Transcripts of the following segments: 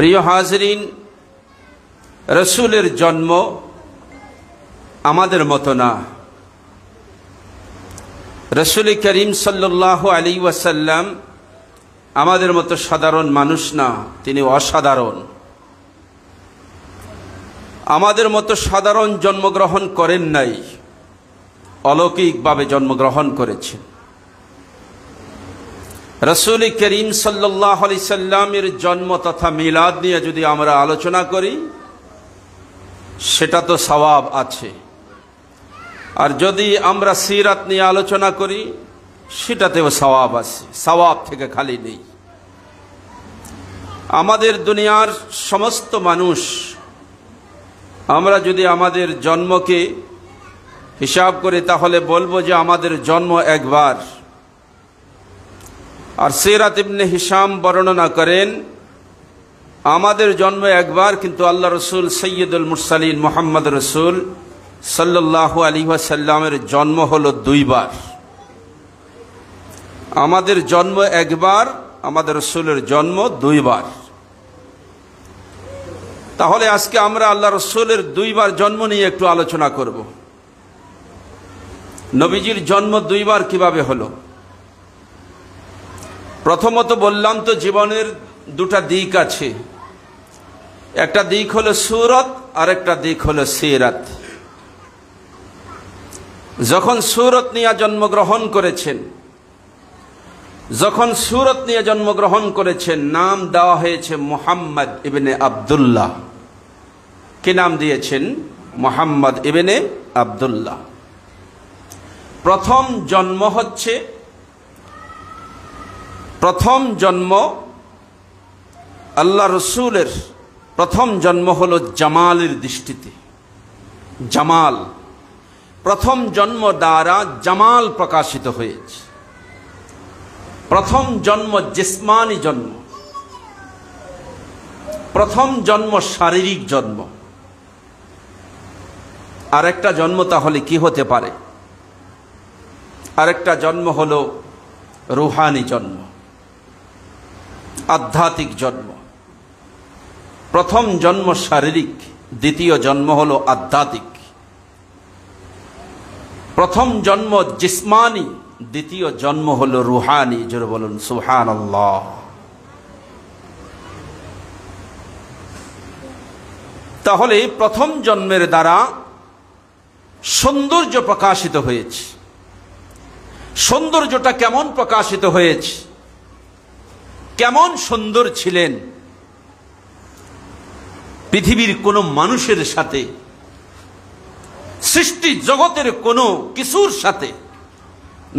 প্রিয় হাজরিন, রসুলের জন্ম আমাদের মতো না। রসুল করিম সাল্লাল্লাহু আলাইহি ওয়াসাল্লাম আমাদের মতো সাধারণ মানুষ না, তিনি অসাধারণ। আমাদের মতো সাধারণ জন্মগ্রহণ করেন নাই, অলৌকিকভাবে জন্মগ্রহণ করেছেন। রসুল করিম সাল্লাল্লাহু আলাইহি সাল্লামের জন্ম তথা মিলাদ নিয়ে যদি আমরা আলোচনা করি সেটা তো সওয়াব আছে, আর যদি আমরা সিরাত নিয়ে আলোচনা করি সেটাতেও সওয়াব আছে, সওয়াব থেকে খালি নেই। আমাদের দুনিয়ার সমস্ত মানুষ আমরা যদি আমাদের জন্মকে হিসাব করি তাহলে বলবো যে আমাদের জন্ম একবার। আর সিরাত ইবনে হিশাম বর্ণনা করেন আমাদের জন্ম একবার, কিন্তু আল্লাহ রসুল সৈয়দুল মুরসালিন মুহাম্মদ রসুল সাল্লাল্লাহু আলাইহি ওয়াসাল্লামের জন্ম হলো দুইবার। আমাদের জন্ম একবার, আমাদের রসুলের জন্ম দুইবার। তাহলে আজকে আমরা আল্লাহ রসুলের দুইবার জন্ম নিয়ে একটু আলোচনা করব। নবীজির জন্ম দুইবার কিভাবে হলো? প্রথমত বললাম তো জীবনের দুটা দিক আছে, একটা দিক হলো সুরত আর একটা দিক হলো সিরাত। যখন সুরত নিয়ে জন্মগ্রহণ করেছেন নাম দেওয়া হয়েছে মুহাম্মদ ইবনে আব্দুল্লাহ। কি নাম দিয়েছেন? মুহাম্মদ ইবনে আব্দুল্লাহ। প্রথম জন্ম আল্লাহ রসুলের প্রথম জন্ম হলো জামালের দৃষ্টিতে। জামাল, প্রথম জন্ম দ্বারা জামাল প্রকাশিত হয়েছে। প্রথম জন্ম জিসমানি জন্ম, প্রথম জন্ম শারীরিক জন্ম। আরেকটা জন্ম তাহলে কি হতে পারে? আরেকটা জন্ম হলো রুহানি জন্ম, আধ্যাত্মিক জন্ম। প্রথম জন্ম শারীরিক, দ্বিতীয় জন্ম হলো আধ্যাত্মিক। প্রথম জন্ম জিসমানি, দ্বিতীয় জন্ম হলো রুহানি। জোরে বলুন সুবহানাল্লাহ। তাহলে প্রথম জন্মের দ্বারা সৌন্দর্য প্রকাশিত হয়েছে। সৌন্দর্যটা কেমন প্রকাশিত হয়েছে? কেমন সুন্দর ছিলেন? পৃথিবীর কোন মানুষের সাথে, সৃষ্টি জগতের কোন কিছুর সাথে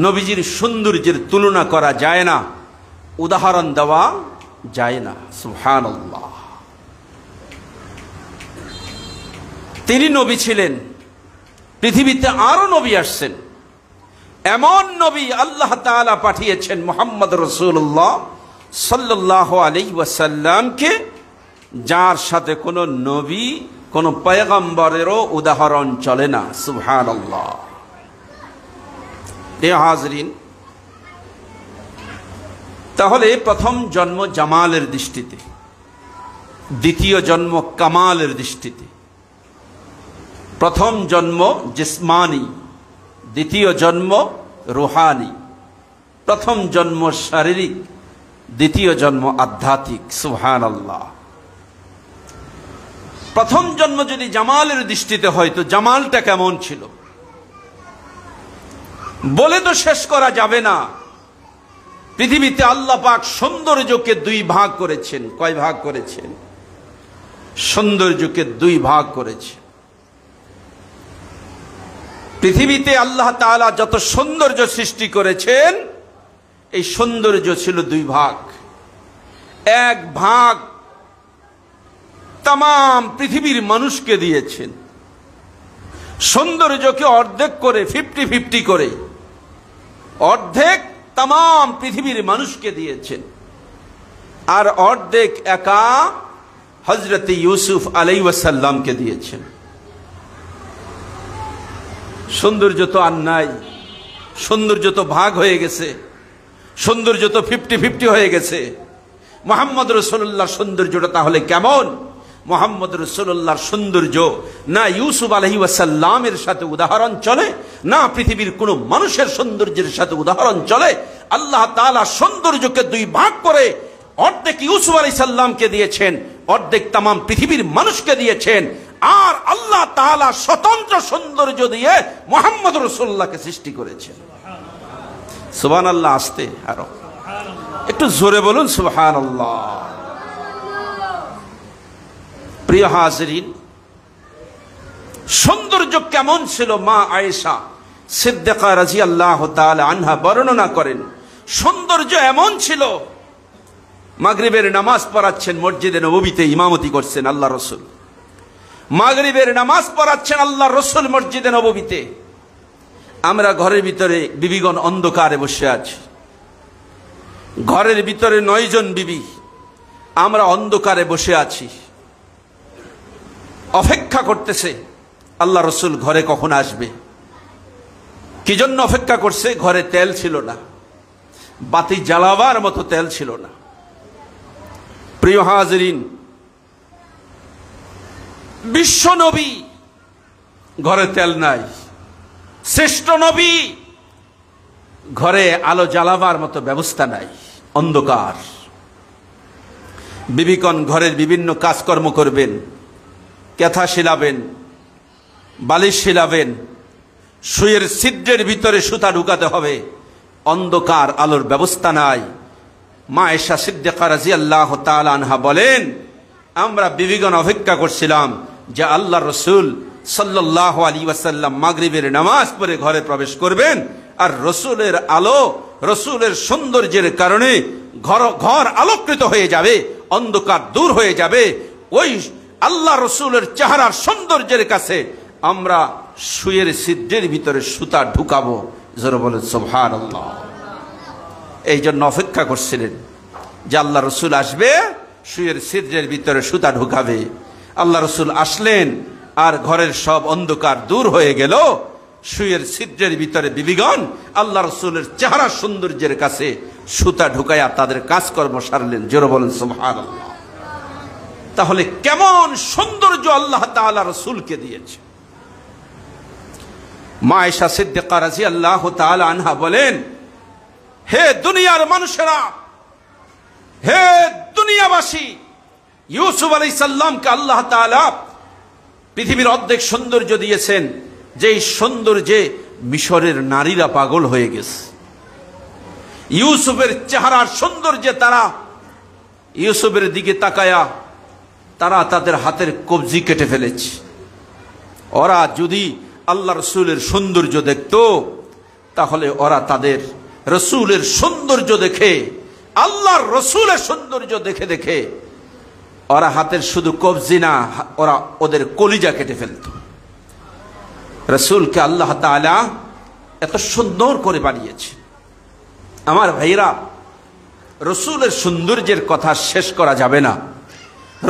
নবীজির সৌন্দর্যের তুলনা করা যায় না, উদাহরণ দেওয়া যায় না। সুবহানাল্লাহ। তিনি নবী ছিলেন, পৃথিবীতে আরো নবী আসছেন। এমন নবী আল্লাহ তাআলা পাঠিয়েছেন মুহাম্মদ রাসূলুল্লাহ সাল্লাল্লাহু আলাইহি ওয়াসাল্লামকে, যার সাথে কোন নবী, কোন পয়গম্বরেরও উদাহরণ চলে না। সুবহানাল্লাহ। এ হাজরিন, তাহলে প্রথম জন্ম জামালের দৃষ্টিতে, দ্বিতীয় জন্ম কামালের দৃষ্টিতে। প্রথম জন্ম জিসমানি, দ্বিতীয় জন্ম রুহানি। প্রথম জন্ম শারীরিক, দ্বিতীয় জন্ম আধ্যাত্মিক। সুবহানাল্লাহ। প্রথম জন্ম যদি জামালের দৃষ্টিতে হয় তো জামালটা কেমন ছিল বলে তো শেষ করা যাবে না। পৃথিবীতে আল্লাহ পাক সৌন্দর্যকে দুই ভাগ করেছেন। কয় ভাগ করেছেন? সৌন্দর্যকে দুই ভাগ করেছেন। পৃথিবীতে আল্লাহ তাআলা যত সৌন্দর্য সৃষ্টি করেছেন এই সৌন্দর্য ছিল দুই ভাগ। এক ভাগ तमाम পৃথিবীর মানুষকে দিয়েছেন, সৌন্দর্যকে অর্ধেক করে 50-50 করে অর্ধেক तमाम পৃথিবীর মানুষকে দিয়েছেন, আর অর্ধেক একা হযরত ইউসুফ আলাইহিস সালামকে দিয়েছেন। সৌন্দর্য তো আর নাই, সৌন্দর্য তো ভাগ হয়ে গেছে, সৌন্দর্য তো 50-50 হয়ে গেছে। মোহাম্মদ রাসূলুল্লাহর সৌন্দর্যটা তাহলে কেমন? মোহাম্মদ রাসূলুল্লাহর সৌন্দর্য না ইউসুফ আলাইহিস সালামের সাথে উদাহরণ চলে, না পৃথিবীর কোন মানুষের সৌন্দর্যের সাথে উদাহরণ চলে। আল্লাহ তাআলা সৌন্দর্যকে দুই ভাগ করে অর্ধেক ইউসুফ আলাইহিস সালামকে দিয়েছেন, অর্ধেক তামাম পৃথিবীর মানুষকে দিয়েছেন। আর আল্লাহ তাআলা স্বতন্ত্র সৌন্দর্য দিয়ে মুহাম্মদ রাসূলুল্লাহকে সৃষ্টি করেছেন। সুবহানাল্লাহ। আস্তে আরো একটু জোরে বলুন সুবহানাল্লাহ। প্রিয় হাজিরিন, সৌন্দর্য কেমন ছিল মা আয়েশা সিদ্দিকা রাদিয়াল্লাহু তাআলা আনহা বর্ণনা করেন। সৌন্দর্য এমন ছিল, মাগরিবের নামাজ পড়াচ্ছেন মসজিদে নববীতে, ইমামতি করছেন আল্লাহ রাসূল। মাগরিবের নামাজ পড়াচ্ছেন আল্লাহ রাসূল মসজিদে নববীতে। আমরা ঘরের ভিতরে বিবিগণ অন্ধকারে বসে আছি। ঘরের ভিতরে 9 জন বিবি, আমরা অন্ধকারে বসে আছি, অপেক্ষা করতেছে আল্লাহ রাসূল ঘরে কখন আসবে। কি জন্য অপেক্ষা করছে? ঘরে তেল ছিল না, বাতি জ্বালাবার মতো তেল ছিল না। প্রিয় হাজিরিন, বিশ্ব নবী, ঘরে তেল নাই। শ্রেষ্ঠ নবী, ঘরে আলো জ্বালাবার মতো ব্যবস্থা নাই, অন্ধকার। বিবিগণ ঘরের বিভিন্ন কাজকর্ম করবেন, কেথা শিলাবেন, বালিশ শিলাবেন, শুয়ের ছিদ্রের ভিতরে সুতা ঢুকাতে হবে, অন্ধকার, আলোর ব্যবস্থা নাই। মা আয়েশা সিদ্দিকা রাদিয়াল্লাহু তাআলা আনহা বলেন, আমরা বিবিগণ অপেক্ষা করছিলাম যে আল্লাহ রাসূল সাল্লাল্লাহু আলাইহি ওয়াসাল্লাম মাগরিবের নামাজ পড়ে ঘরে প্রবেশ করবেন, আর রাসূলের আলো, রাসূলের সৌন্দর্যের কারণে ঘর আলোকিত হয়ে যাবে, অন্ধকার দূর হয়ে যাবে। ওই আল্লাহ রাসূলের চেহারার সৌন্দর্যের কাছে আমরা শুয়ের ছিদ্রের ভিতরে সুতা ঢুকাবো। জোরে বলেন সুবহানাল্লাহ। এই জন্য অপেক্ষা করছিলেন যে আল্লাহ রাসূল আসবে, শুয়ের ছিদ্রের ভিতরে সুতা ঢুকাবে। আল্লাহ রাসূল আসলেন, আর ঘরের সব অন্ধকার দূর হয়ে গেল। শুয়ের ছিদ্রের ভিতরে বিবিগণ আল্লাহ রাসূলের চেহারা সৌন্দর্যের কাছে সুতা ঢুকাইয়া তাদের কাজকর্ম সারলেন। জোরে বলেন সুবহানাল্লাহ। তাহলে কেমন সৌন্দর্য আল্লাহ তাআলা রাসূলকে দিয়েছে। মা আয়েশা সিদ্দিকা রাদিয়াল্লাহু তাআলা আনহা বলেন, হে দুনিয়ার মানুষেরা, হে দুনিয়াবাসী, ইউসুফ আলাইহিস সালামকে আল্লাহ তাআলা পৃথিবীর অর্ধেক সৌন্দর্য দিয়েছেন, যেই সৌন্দর্যে মিশরের নারীরা পাগল হয়ে গেছে। ইউসুফের চেহারার সৌন্দর্যে তারা ইউসুফের দিকে তাকায়া তারা তাদের হাতের কবজি কেটে ফেলেছে। ওরা যদি আল্লাহ রসুলের সৌন্দর্য দেখত, তাহলে ওরা তাদের রসুলের সৌন্দর্য দেখে, আল্লাহর রসুলের সৌন্দর্য দেখে দেখে ওরা হাতের শুধু কবজি না, ওরা ওদের কলিজা কেটে ফেলত। রসুলকে আল্লাহ তাআলা এত সুন্দর করে বানিয়েছে। আমার ভাইরা, রসুলের সৌন্দর্যের কথা শেষ করা যাবে না,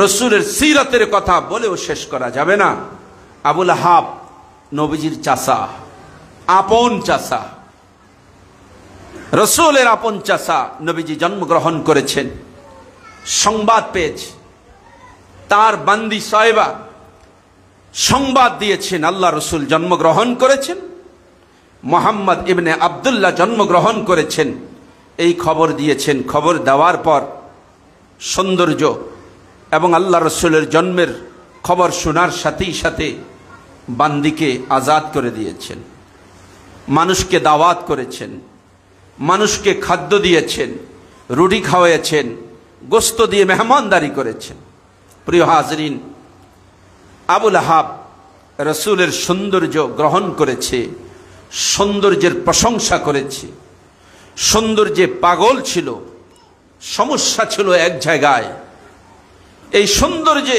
রসুলের সিরাতের কথা বলেও শেষ করা যাবে না। আবু লাহাব নবীজির চাচা, আপন চাচা, রসুলের আপন চাচা, নবীজি জন্মগ্রহণ করেছেন, সংবাদ পেয়েছে। তার বান্দি সাহেবা সংবাদ দিয়েছেন আল্লাহ রসুল জন্মগ্রহণ করেছেন, মুহাম্মদ ইবনে আব্দুল্লাহ জন্মগ্রহণ করেছেন, এই খবর দিয়েছেন। খবর দেওয়ার পর সৌন্দর্য এবং আল্লাহ রসুলের জন্মের খবর শোনার সাথেই সাথে বান্দিকে আজাদ করে দিয়েছেন, মানুষকে দাওয়াত করেছেন, মানুষকে খাদ্য দিয়েছেন, রুটি খাওয়াইয়েছেন, গোস্ত দিয়ে মেহমানদারি করেছেন। প্রিয় হাজরিন, আবু লাহাব রসুলের সৌন্দর্য গ্রহণ করেছে, সৌন্দর্যের প্রশংসা করেছে, সৌন্দর্যে পাগল ছিল। সমস্যা ছিল এক জায়গায়, এই সৌন্দর্যে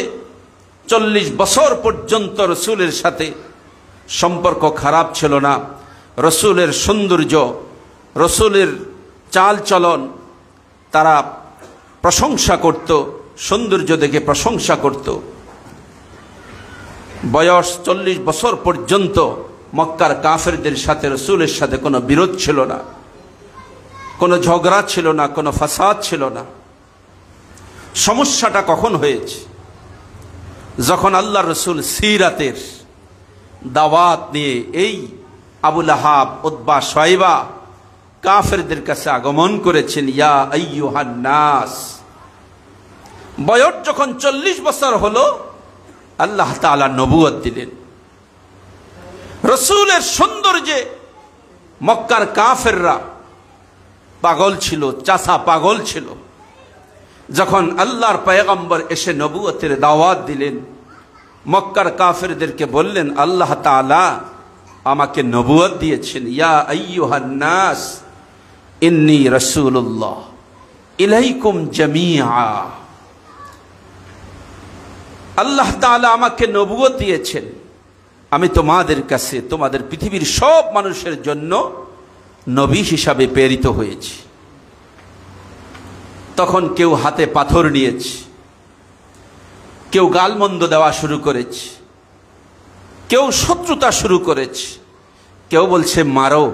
40 বছর পর্যন্ত রসুলের সাথে সম্পর্ক খারাপ ছিল না। রসুলের সৌন্দর্য, রসুলের চাল চলন তারা প্রশংসা করত, সৌন্দর্য দেখে প্রশংসা করত। বয়স 40 বছর পর্যন্ত মক্কার কাফেরদের সাথে রসুলের সাথে কোনো বিরোধ ছিল না, কোনো ঝগড়া ছিল না, কোনো ফাসাদ ছিল না। সমস্যাটা কখন হয়েছে? যখন আল্লাহ রসুল সিরাতের দাওয়াত নিয়ে এই আবু লাহাব, উতবা, শাইবা কাফেরদের কাছে আগমন করেছেন। ইয়া আইয়ুহান নাস, বয়স যখন 40 বছর হলো, আল্লাহ তাআলা নবুয়ত দিলেন। রসুলের সৌন্দর্যে মক্কার কাফেররা পাগল ছিল, চাষা পাগল ছিল। যখন আল্লাহর পয়গম্বর এসে নবুয়তের দাওয়াত দিলেন, মক্কার কাফেরদেরকে বললেন, আল্লাহ তাআলা আমাকে নবুয়ত দিয়েছেন। ইয়া আইয়ুহান নাস ইন্নী রাসূলুল্লাহ ইলাইকুম জামিআ। আল্লাহ তাআলা আমাকে নবুয়ত দিয়েছেন, আমি তোমাদের কাছে, তোমাদের পৃথিবীর সব মানুষের জন্য নবী হিসাবে প্রেরিত হয়েছি। তখন কেউ হাতে পাথর নিয়েছে, কেউ গালমন্দ দেওয়া শুরু করেছে, কেউ শত্রুতা শুরু করেছে, কেউ বলছে মারো,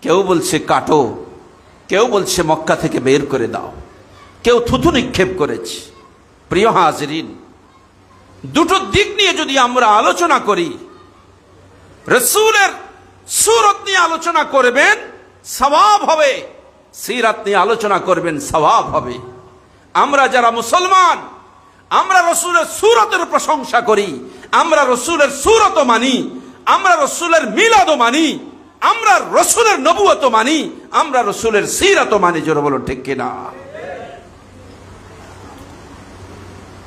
কেউ বলছে কাটো, কেউ বলছে মক্কা থেকে বের করে দাও, কেউ থুথু নিক্ষেপ করেছে। প্রিয় হাজরিন, দুটো দিক নিয়ে যদি আমরা আলোচনা করি, রাসূলের সূরত নিয়ে আলোচনা করবেন সওয়াব হবে, সিরাত নিয়ে আলোচনা করবেন সওয়াব হবে। আমরা যারা মুসলমান, আমরা রাসূলের সূরতের প্রশংসা করি, আমরা রাসূলের সূরতও মানি, আমরা রাসূলের মিলাদও মানি, আমরা রাসূলের নবুয়তও মানি, আমরা রাসূলের সিরাতও মানি। জোরে বলুন ঠিক কিনা?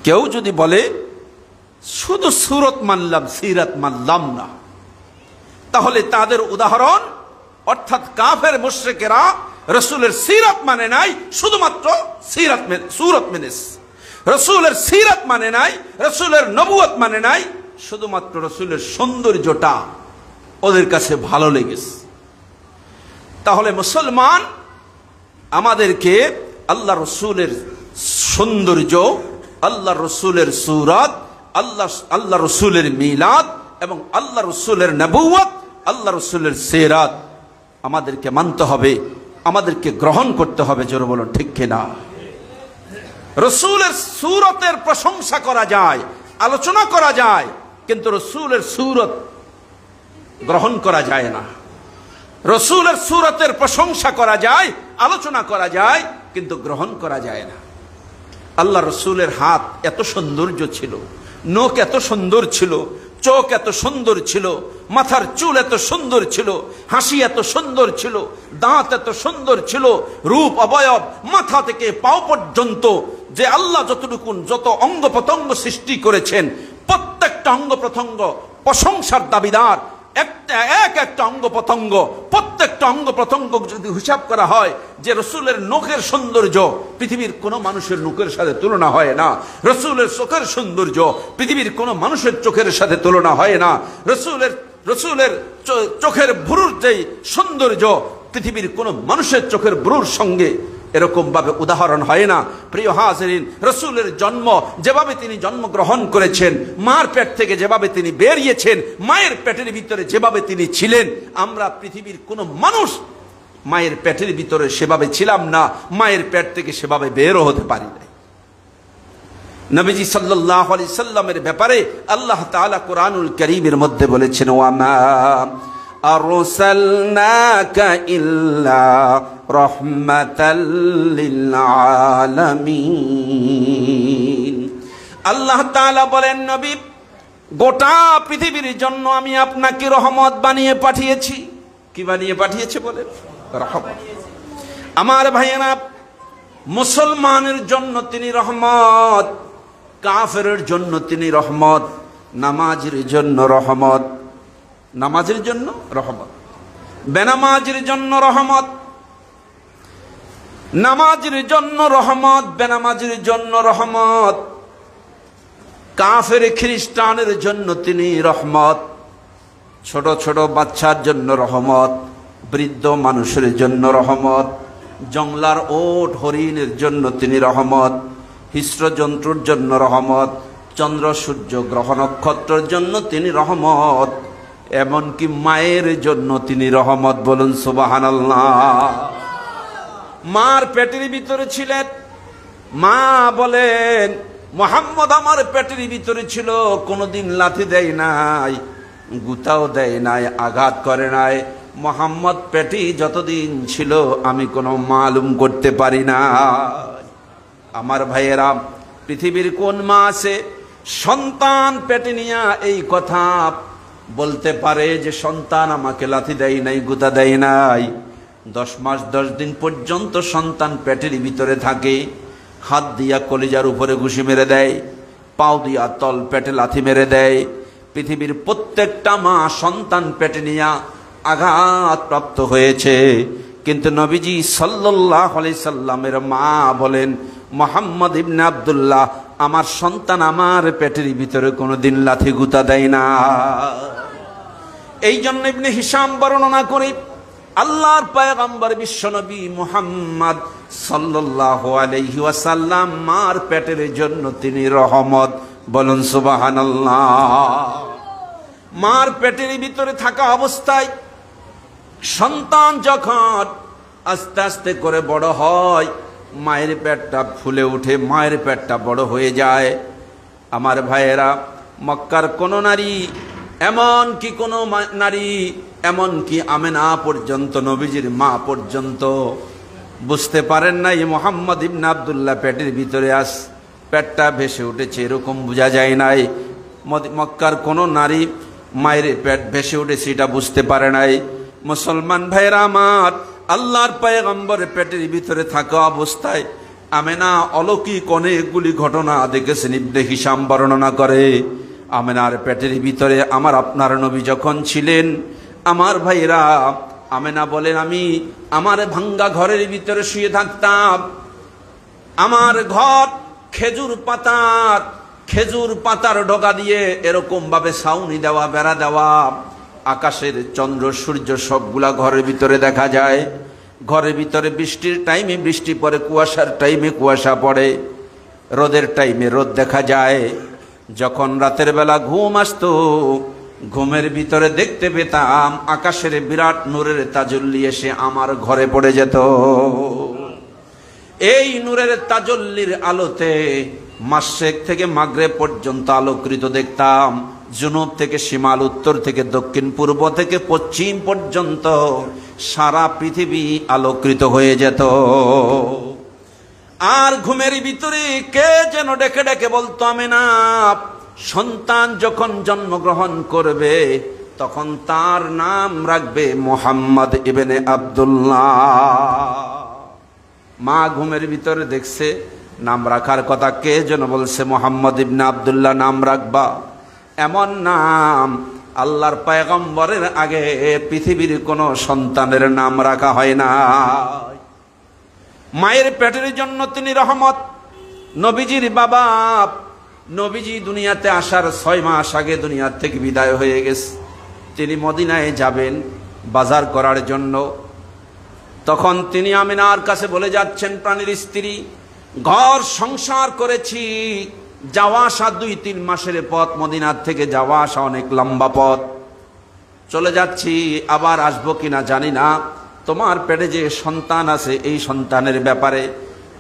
কেউ যদি বলে শুধু সূরত মানলাম, সিরাত মানলাম না, তাহলে তাদের উদাহরণ, অর্থাৎ কাফের মুশরিকেরা রাসূলের সিরাত মানে নাই, শুধুমাত্র সূরত মেনেছে। রাসূলের সিরাত মানে নাই, রাসূলের নবুয়ত মানে নাই, শুধুমাত্র রাসূলের সৌন্দর্যটা ওদের কাছে ভালো লেগেছে। তাহলে মুসলমান আমাদেরকে আল্লাহ রসুলের সৌন্দর্য, আল্লাহ রসুলের সূরত, আল্লাহ রসুলের মিলাদ এবং আল্লাহ রসুলের নবুয়ত, আল্লাহ রসুলের সিরাত আমাদেরকে মানতে হবে, আমাদেরকে গ্রহণ করতে হবে। জোরে বলুন ঠিক কিনা? রসুলের সূরতের প্রশংসা করা যায়, আলোচনা করা যায়, কিন্তু রসুলের সূরত গ্রহণ করা যায় না। রসুলের সূরতের প্রশংসা করা যায়, আলোচনা করা যায়, কিন্তু গ্রহণ করা যায় না। আল্লাহ রসুলের হাত এত সৌন্দর্য ছিল, নখ এত সুন্দর ছিল, চোখ এত সুন্দর ছিল, মাথার চুল এত সুন্দর ছিল, হাসি এত সুন্দর ছিল, দাঁত এত সুন্দর ছিল, রূপ অবয়ব মাথা থেকে পাও পর্যন্ত যে আল্লাহ যত অঙ্গ প্রত্যঙ্গ সৃষ্টি করেছেন, প্রত্যেকটা অঙ্গ প্রত্যঙ্গ প্রশংসার দাবিদার। একটা অঙ্গ প্রত্যঙ্গ, প্রত্যেকটা অঙ্গ প্রত্যঙ্গ যদি হিসাব করা হয়, যে রসুলের নখের সৌন্দর্য পৃথিবীর কোন মানুষের নখের সাথে তুলনা হয় না, রসুলের চোখের সৌন্দর্য পৃথিবীর কোন মানুষের চোখের সাথে তুলনা হয় না, রসুলের চোখের ভ্রুর যে সৌন্দর্য পৃথিবীর কোন মানুষের চোখের ভ্রুর সঙ্গে এরকম ভাবে উদাহরণ হয় না। প্রিয় হাজরিন, রসুলের জন্ম যেভাবে তিনি জন্মগ্রহণ করেছেন, মার পেট থেকে যেভাবে তিনি বেরিয়েছেন, মায়ের পেটের ভিতরে যেভাবে তিনি ছিলেন, আমরা পৃথিবীর কোন মানুষ মায়ের পেটের ভিতরে সেভাবে ছিলাম না, মায়ের পেট থেকে সেভাবে বেরও হতে পারি না। নবীজি সাল্লাল্লাহু আলাইহি সাল্লামের ব্যাপারে আল্লাহ তাআলা কোরআনুল কারীমের মধ্যে বলেছেন, ওয়ামা আরসালনাকা ইল্লা রাহমাতাল লিল আলামিন। আল্লাহ তাআলা বলেন, নবী, গোটা পৃথিবীর জন্য আমি আপনাকে রহমত বানিয়ে পাঠিয়েছি। কি বানিয়ে পাঠিয়েছে বলেন? রহমত। আমার ভাইয়েরা, মুসলমানের জন্য তিনি রহমত, কাফেরের জন্য তিনি রহমত, নামাজের জন্য রহমত, নামাজের জন্য রহমত, বেনামাজের জন্য রহমত, নামাজের জন্য রহমত, বেনামাজের জন্য রহমত, কাফের খ্রিস্টানের জন্য তিনি রহমত, ছোট ছোট বাচ্চার জন্য রহমত, বৃদ্ধ মানুষের জন্য রহমত, জংলার ওট হরিণের জন্য তিনি রহমত, হিংস্র জন্তুর জন্য রহমত, চন্দ্র সূর্য গ্রহ নক্ষত্রের জন্য তিনি রহমত, এমনকি মায়ের জন্য তিনি রহমত। বলুন সুবহানাল্লাহ। মার পেটের ভিতরে ছিলেন, মা বলেন, মুহাম্মদ আমার পেটের ভিতরে ছিল, কোনোদিন লাথি দেয় নাই, গুতাও দেয় নাই, আঘাত করে নাই। মুহাম্মদ পেটে যতদিন ছিল আমি কোনো মালুম করতে পারি না। আমার ভাইয়েরা, পৃথিবীর কোন মা আছে সন্তান পেটে নিয়ে এই কথা বলতে পারে যে সন্তান আমাকে লাথি দেয় নাই, গুতা দেয় নাই? 10 মাস 10 দিন পর্যন্ত সন্তান পেটের ভিতরে থাকে, হাত দিয়া কলিজার উপরে ঘুষি মেরে দেয়, পাও দিয়া তল পেটে লাথি মেরে দেয়। পৃথিবীর প্রত্যেকটা মা সন্তান পেটে নিয়ে আঘাত প্রাপ্ত হয়েছে, কিন্তু নবীজি সাল্লাল্লাহু আলাইহি সাল্লামের মা বলেন, মুহাম্মদ ইবনে আব্দুল্লাহ আমার সন্তান আমার পেটের ভিতরে কোনোদিন লাথি গুতা দেয় না। এই জন্য ইবনে হিশাম বর্ণনা করে আল্লাহর পয়গম্বর বিশ্বনবী মুহাম্মদ সাল্লাল্লাহু আলাইহি ওয়াসাল্লাম মার পেটের জন্য তিনি রহমত। বলুন সুবহানাল্লাহ। মার পেটের ভিতরে থাকা অবস্থায় সন্তান যখন আস্তে আস্তে করে বড় হয়, মায়ের পেটটা ফুলে উঠে, মায়ের পেটটা বড় হয়ে যায়। আমার ভাইয়েরা, মক্কার কোন নারী, এমন কি কোন নারী, এমন কি আমেনা পর্যন্ত, নবীজির মা পর্যন্ত বুঝতে পারেন নাই মুহাম্মদ ইবনে আব্দুল্লাহ পেটের ভিতরে পেটটা ভেসে উঠেছে, এরকম বোঝা যায় নাই। মক্কার কোন নারী মায়ের পেট ভেসে উঠেছে এটা বুঝতে পারে নাই। মুসলমান ভাইরা আমার, আল্লাহর পয়গম্বরের পেটের ভিতরে থাকা অবস্থায় আমেনা অলৌকিক অনেকগুলি ঘটনা দেখেছেন। ইবনে হিশাম বর্ণনা করে, আমেনার পেটের ভিতরে আমার আপনার নবী যখন ছিলেন, আমার ভাইরা, আমেনা বলেন আমি আমার ভাঙ্গা ঘরের ভিতরে শুয়ে থাকতাম। আমার ঘর খেজুর পাতার ডগা দিয়ে এরকম ভাবে ছাউনি দেওয়া, বেড়া দেওয়া। আকাশের চন্দ্র সূর্য সবগুলা ঘরের ভিতরে দেখা যায়। ঘরের ভিতরে বৃষ্টির টাইমে বৃষ্টি পড়ে, কুয়াশার টাইমে কুয়াশা পড়ে, রোদের টাইমে রোদ দেখা যায়। যখন রাতের বেলা ঘুম আসতো, ঘুমের ভিতরে দেখতে পেতাম আকাশের বিরাট নূরের তাজল্লি এসে আমার ঘরে পড়ে যেত। এই নূরের তাজল্লির আলোতে মাশরিক থেকে মাগরিব পর্যন্ত আলোকৃত দেখতাম। জুনুব থেকে শিমাল, উত্তর থেকে দক্ষিণ, পূর্ব থেকে পশ্চিম পর্যন্ত সারা পৃথিবী আলোকৃত হয়ে যেত। আর ঘুমের ভিতরে কে যেন ডেকে ডেকে বলতো, আমেনা সন্তান যখন জন্মগ্রহণ করবে তখন তার নাম রাখবে মুহাম্মদ ইবনে আব্দুল্লাহ। মা ঘুমের ভিতরে দেখছে নাম রাখার কথা, কে যেন বলছে মুহাম্মদ ইবনে আব্দুল্লাহ নাম রাখবা। এমন নাম আল্লাহর পয়গম্বরের আগে পৃথিবীর কোন সন্তানের নাম রাখা হয় না। মায়ের পেটের জন্য তিনি রহমত। নবীজির বাবা, নবীজি দুনিয়াতে আসার 6 মাস আগে দুনিয়া থেকে বিদায় হয়ে গেছে। তিনি মদিনায় যাবেন বাজার করার জন্য। তখন তিনি আমিনার কাছে বলে যাচ্ছেন, প্রাণীর স্ত্রী, ঘর সংসার করেছি, যাওয়া আসা 2-3 মাসের পথ, মদিনার থেকে যাওয়া আসা অনেক লম্বা পথ, চলে যাচ্ছি, আবার আসবো কিনা জানি না। তোমার পেটে যে সন্তান আছে, এই সন্তানের ব্যাপারে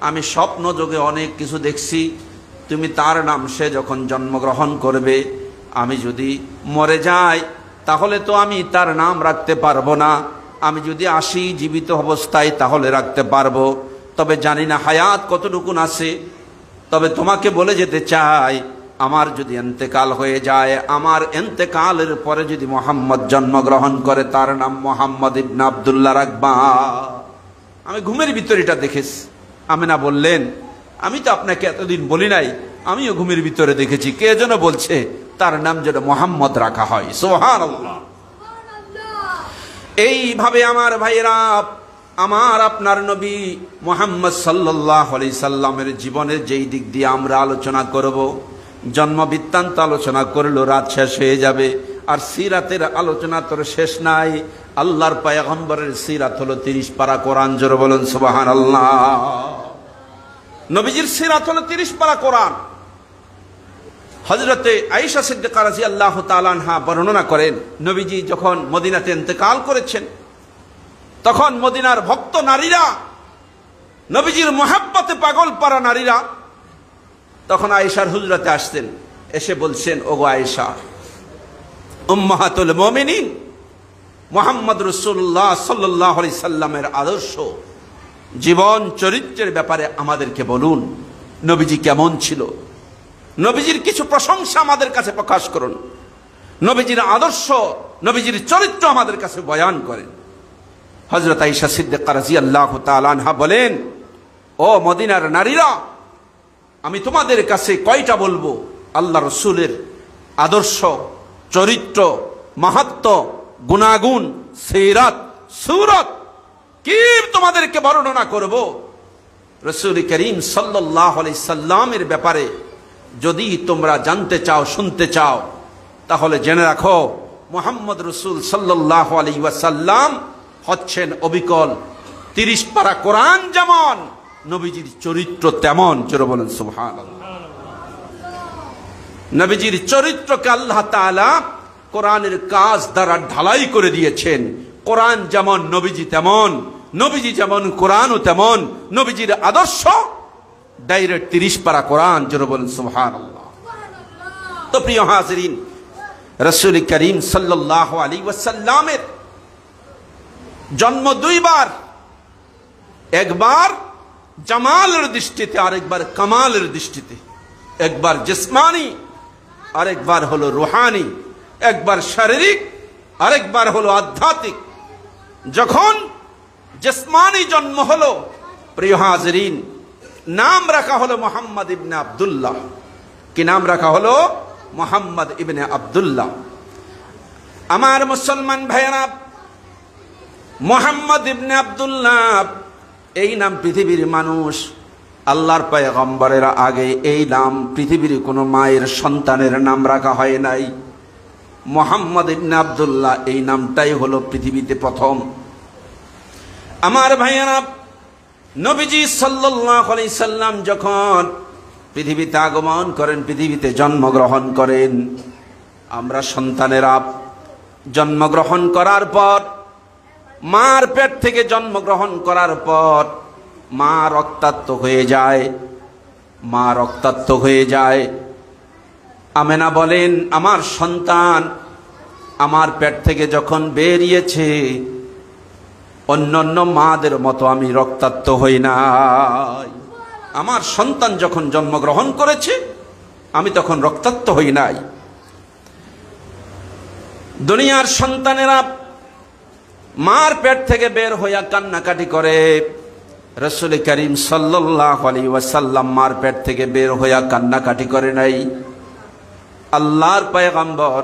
আমি স্বপ্ন যোগে অনেক কিছু দেখছি। তুমি তার নাম, সে যখন জন্মগ্রহণ করবে, আমি যদি মরে যাই তাহলে তো আমি তার নাম রাখতে পারবো না। আমি যদি আসি জীবিত অবস্থায় তাহলে রাখতে পারবো, তবে জানি না হায়াত কতটুকুন আছে। তবে তোমাকে বলে যেতে চাই, আমার যদি ইন্তেকাল হয়ে যায়, আমার ইন্তেকালের পরে যদি মুহাম্মদ জন্মগ্রহণ করে, তার নাম মুহাম্মদ ইবনে আব্দুল্লাহ রাখবা। আমি ঘুমের ভিতরে এটা দেখেছি। আমিনা বললেন, আমি তো আপনাকে এতদিন বলি নাই, আমিও ঘুমের ভিতরে দেখেছি, কে যেন বলছে তার নাম যেন মুহাম্মদ রাখা হয়। সুবহানাল্লাহ। এইভাবে আমার ভাইয়েরা, আমার আপনার নবী মুহাম্মদ সাল্লাল্লাহু আলাইহি সাল্লামের জীবনের যেই দিক দিয়ে আমরা আলোচনা করব, জন্ম বৃত্তান্ত আলোচনা করলো রাত শেষ হয়ে যাবে। আর সিরাতের আলোচনা তোর শেষ নাই। আল্লাহর পয়গম্বরের সিরাত হলো 30 পারা কোরআন। জোরে বলুন সুবহানাল্লাহ। নবীজির সিরাত হলো 30 পারা কোরআন। হযরতে আয়েশা সিদ্দিকা রাদিয়াল্লাহু তাআলা আনহা বর্ণনা করেন, নবীজি যখন মদিনাতে ইন্তেকাল করেছেন, তখন মদিনার ভক্ত নারীরা নবীজির মোহাব্বতে পাগল পারা নারীরা তখন আয়েশার হুজরাতে আসতেন, এসে বলছেন, ওগো আয়েশা, উম্মাহাতুল মুমিনিন, মুহাম্মদ রাসূলুল্লাহ সাল্লাল্লাহু আলাইহি সাল্লামের আদর্শ জীবন চরিত্রের ব্যাপারে আমাদেরকে বলুন, নবীজি কেমন ছিল, নবীজির কিছু প্রশংসা আমাদের কাছে প্রকাশ করুন, নবীজির আদর্শ, নবীজির চরিত্র আমাদের কাছে বয়ান করেন। হযরত আয়েশা সিদ্দিকা রাদিয়াল্লাহু তাআলা আনহা বলেন, ও মদিনার নারীরা, আমি তোমাদের কাছে কয়টা বলবো আল্লাহ রসুলের আদর্শ, চরিত্র, মাহাত্ম্য, গুণাগুণ, সিরাত, সুরত কি তোমাদেরকে বর্ণনা করব। রাসূল করিম সাল্লাল্লাহু আলাইহি সাল্লামের ব্যাপারে যদি তোমরা জানতে চাও, শুনতে চাও, তাহলে জেনে রাখো মুহাম্মদ রাসূল সাল্লাল্লাহু আলাইহি ওয়াসাল্লাম হচ্ছেন অবিকল 30 পারা কোরআন যেমন, নবীজির চরিত্র তেমন। জোরে বলেন সুবহানাল্লাহ। নবীজির চরিত্রকে আল্লাহ তাআলা কোরআনের কাজ দ্বারা ঢালাই করে দিয়েছেন। কোরআন যেমন নবীজি তেমন, নবীজি যেমন কোরআনও তেমন। নবীজির আদর্শ ডাইরেক্ট 30 পারা কোরআন। জোরে বলেন সুবহানাল্লাহ। তো প্রিয় হাজিরিন, রাসূল করিম সাল্লাল্লাহু আলাইহি ওয়াসাল্লামের জন্ম দুইবার, একবার জামালের দৃষ্টিতে, আরেকবার কামালের দৃষ্টিতে। একবার জিসমানি, আরেকবার হলো রুহানি, একবার শারীরিক, আরেকবার হলো আধ্যাত্মিক। যখন জিসমানি জন্ম হলো, প্রিয় হাজিরিন, নাম রাখা হলো মুহাম্মদ ইবনে আব্দুল্লাহ। কি নাম রাখা হলো? মুহাম্মদ ইবনে আব্দুল্লাহ। আমার মুসলমান ভাইয়েরা, মুহাম্মদ ইবনে আব্দুল্লাহ এই নাম পৃথিবীর মানুষ, আল্লাহর পয়গম্বরের আগে এই নাম পৃথিবীর কোনো মায়ের সন্তানের নাম রাখা হয় নাই। মুহাম্মদ ইবনে আব্দুল্লাহ এই নামটাই হলো পৃথিবীতে প্রথম। আমার ভাইয়েরা, নবীজি সাল্লাল্লাহু আলাইহি সাল্লাম যখন পৃথিবীতে আগমন করেন, পৃথিবীতে জন্মগ্রহণ করেন, আমরা সন্তানেরা জন্মগ্রহণ করার পর, মার পেট থেকে জন্মগ্রহণ করার পর মা রক্তাক্ত হয়ে যায়। মা রক্তাক্ত হয়ে যায়। আমেনা বলেন, আমার সন্তান আমার পেট থেকে যখন বেরিয়েছে, অন্যান্য মাদের মতো আমি রক্তাক্ত হই নাই। আমার সন্তান যখন জন্মগ্রহণ করেছে, আমি তখন রক্তাক্ত হই নাই। দুনিয়ার সন্তানেরা মার পেট থেকে বের হইয়া কান্নাকাটি করে। রাসূল করিম সাল্লাল্লাহু আলাইহি ওয়াসাল্লাম মার পেট থেকে বের হইয়া কান্নাকাটি করে নাই। আল্লাহর পয়গম্বর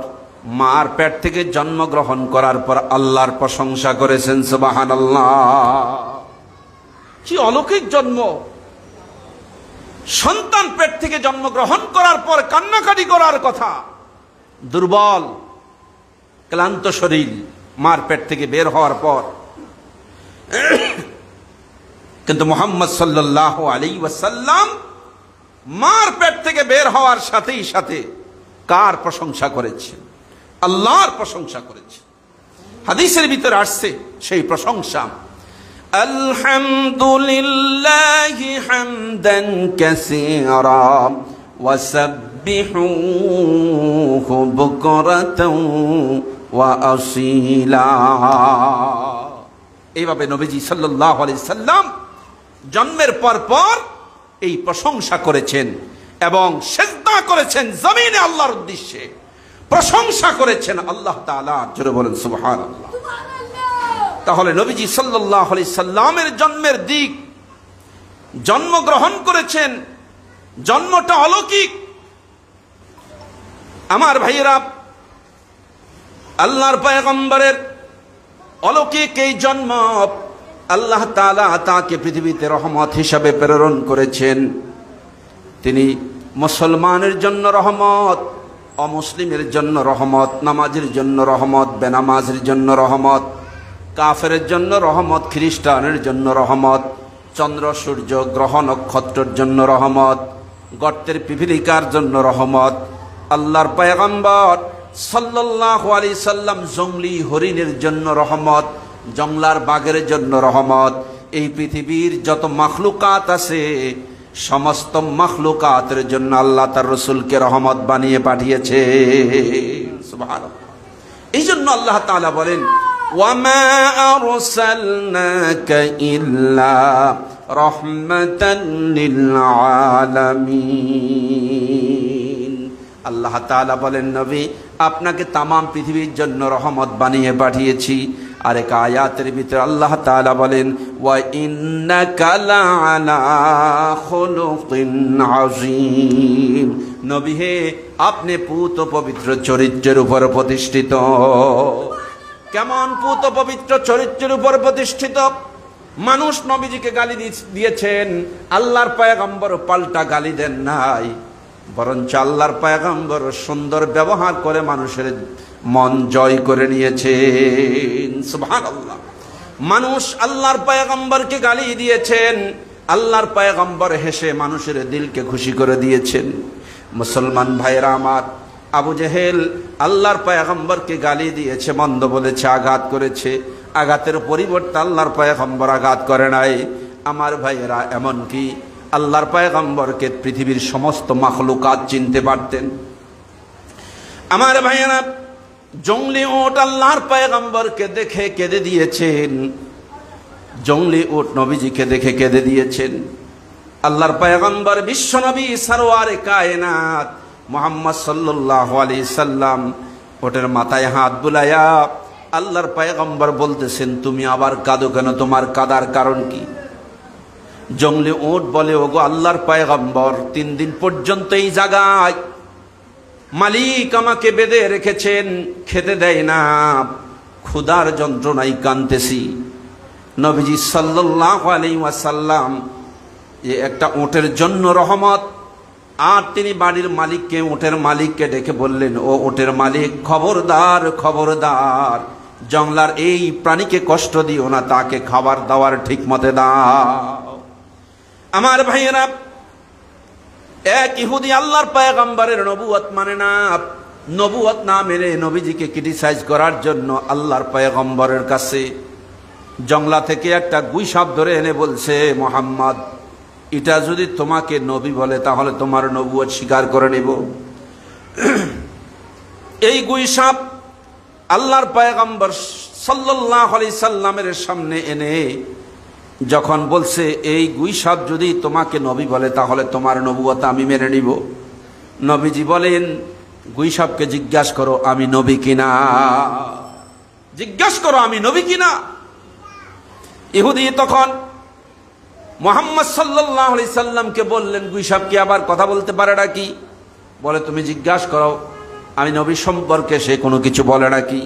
মার পেট থেকে জন্মগ্রহণ করার পর আল্লাহর প্রশংসা করেছেন। সুবহানাল্লাহ। কি অলৌকিক জন্ম! সন্তান পেট থেকে জন্মগ্রহণ করার পর কান্নাকাটি করার কথা। দুর্বল ক্লান্ত শরীর মার পেট থেকে বের হওয়ার পর। কিন্তু মুহাম্মদ সাল্লাল্লাহু আলাইহি ওয়াসাল্লাম মার পেট থেকে বের হওয়ার সাথেই সাথে কার প্রশংসা করেছেন? আল্লাহর প্রশংসা করেছেন। হাদিসের ভিতরে আসছে সেই প্রশংসা, আলহামদুলিল্লাহি হামদান কাসীরা ওয়া সাব্বিহুহু বুকরাতাও ওয়া আসীলা। এইভাবে নবীজি সাল্লাল্লাহু আলাইহি সাল্লাম জন্মের পর পর এই প্রশংসা করেছেন এবং সিজদা করেছেন জমিনে আল্লাহর উদ্দেশ্যে, প্রশংসা করেছেন আল্লাহ তাআলা। জোরে বলেন সুবহানাল্লাহ। তাহলে নবীজি সাল্লাল্লাহু আলাইহি সাল্লামের জন্মের দিক, জন্মগ্রহণ করেছেন, জন্মটা অলৌকিক। আমার ভাইয়েরা, আল্লাহর পয়গম্বরের অলৌকিক এই জন্ম, আল্লাহ তাআলা তাকে পৃথিবীতে রহমত হিসাবে প্রেরণ করেছেন। তিনি মুসলমানের জন্য রহমত, অমুসলিমের জন্য রহমত, নামাজের জন্য রহমত, বেনামাজের জন্য রহমত, কাফেরের জন্য রহমত, খ্রিস্টানের জন্য রহমত, চন্দ্র সূর্য গ্রহ নক্ষত্রের জন্য রহমত, গর্তের পিপীলিকার জন্য রহমত। আল্লাহর পয়গম্বর সাল্লাল্লাহু আলাইহি সাল্লাম জংলি হরিণের জন্য রহমত, জংলার বাঘের জন্য রহমত, এই পৃথিবীর যত মাখলুকাত আছে সমস্ত মাখলুকাতের জন্য আল্লাহ তার রসুলকে রহমত বানিয়ে পাঠিয়েছে। সুবহানাল্লাহ। এই জন্য আল্লাহ তাআলা বলেন ওয়ামা আরসালনাকা ইল্লা রাহমাতান লিল আলামিন। আল্লাহ তাআলা বলেন নবী আপনাকে তাম পৃথিবীর জন্য রহমত বানিয়ে পাঠিয়েছি। আরেক আয়াতের ভিতরে আল্লাহ তাআলা বলেন ওয়া ইন্নাকা লাআলা খুলুকিন আযীম। নবী হে আপনি পুত পবিত্র চরিত্রের উপর প্রতিষ্ঠিত। কেমন পুত পবিত্র চরিত্রের উপর প্রতিষ্ঠিত? মানুষ নবীজিকে গালি দিয়েছেন, আল্লাহর পয়গম্বর পাল্টা গালি দেন নাই, বরঞ্চ আল্লাহর পয়গম্বর সুন্দর ব্যবহার করে মানুষের মন জয় করে নিয়েছেন। সুবহানাল্লাহ। মানুষ আল্লাহর পয়গম্বরকে গালি দিয়েছেন, আল্লাহর পয়গম্বর হেসে মানুষের দিলকে খুশি করে দিয়েছেন। মুসলমান ভাইরা আমার, আবু জেহেল আল্লাহর পয়গম্বরকে গালি দিয়েছে, মন্দ বলেছে, আঘাত করেছে। আঘাতের পরিবর্তে আল্লাহর পয়গম্বর আঘাত করে নাই। আমার ভাইয়েরা, এমনকি আল্লাহর পয়গম্বরকে পৃথিবীর সমস্ত মাখলুকাত চিনতে পারতেন। আমার ভাইয়েরা, জংলি উট আল্লাহর পয়গম্বরকে দেখে কেঁদে দিয়েছেন, জংলি উট নবীজিকে দেখে কেঁদে দিয়েছেন। আল্লাহর পয়গম্বর বিশ্বনবী সরওয়ারে কায়নাত মুহাম্মদ সাল্লাল্লাহু আলাইহি সাল্লাম ওটের মাথায় হাত বুলায়া আল্লাহর পয়গম্বর বলতেছেন তুমি আবার কাঁদো কেন, তোমার কাঁদার কারণ কি? জংলি উট বলে ওগো আল্লাহর পয়গম্বর 3 দিন পর্যন্ত এই জায়গায় মালিক আমাকে বেঁধে রেখেছেন, খেতে দেয় না, ক্ষুধার যন্ত্রণায় কাঁদতেছি। নবীজি সাল্লাল্লাহু আলাইহি ওয়াসাল্লাম যে একটা উটের জন্য রহমত, আর তিনি বাড়ির মালিককে, উটের মালিককে ডেকে বললেন ও উটের মালিক, খবরদার খবরদার, জংলার এই প্রাণীকে কষ্ট দিও না, তাকে খাবার দাবার ঠিক মতে দাও। আমার ভাইয়েরা, এক ইহুদি আল্লাহর পয়গম্বরের নবুয়ত মানে না, নবুয়ত না মেনে নবীজিকে ক্রিটিসাইজ করার জন্য আল্লাহর পয়গম্বরের কাছে জংলা থেকে একটা গুই সাপ ধরে এনে বলছে মুহাম্মদ এটা যদি তোমাকে নবী বলে তাহলে তোমার নবুয়ত স্বীকার করে নেব। এই গুই সাপ আল্লাহর পয়গম্বর সাল্লাল্লাহু আলাইহি সাল্লামের সামনে এনে যখন বলছে এই গুই সাপ যদি তোমাকে নবী বলে তাহলে তোমার নবুয়ত আমি মেনে নিব, নবীজি বলেন গুই সাপকে জিজ্ঞাসা করো আমি নবী কিনা, জিজ্ঞাসা করো আমি নবী কিনা। ইহুদি তখন মুহাম্মদ সাল্লাল্লাহু আলাইহি সাল্লামকে বললেন গুই সাপ কি আবার কথা বলতে পারে নাকি? বলে তুমি জিজ্ঞাসা করো আমি নবী সম্পর্কে সে কোনো কিছু বলে নাকি।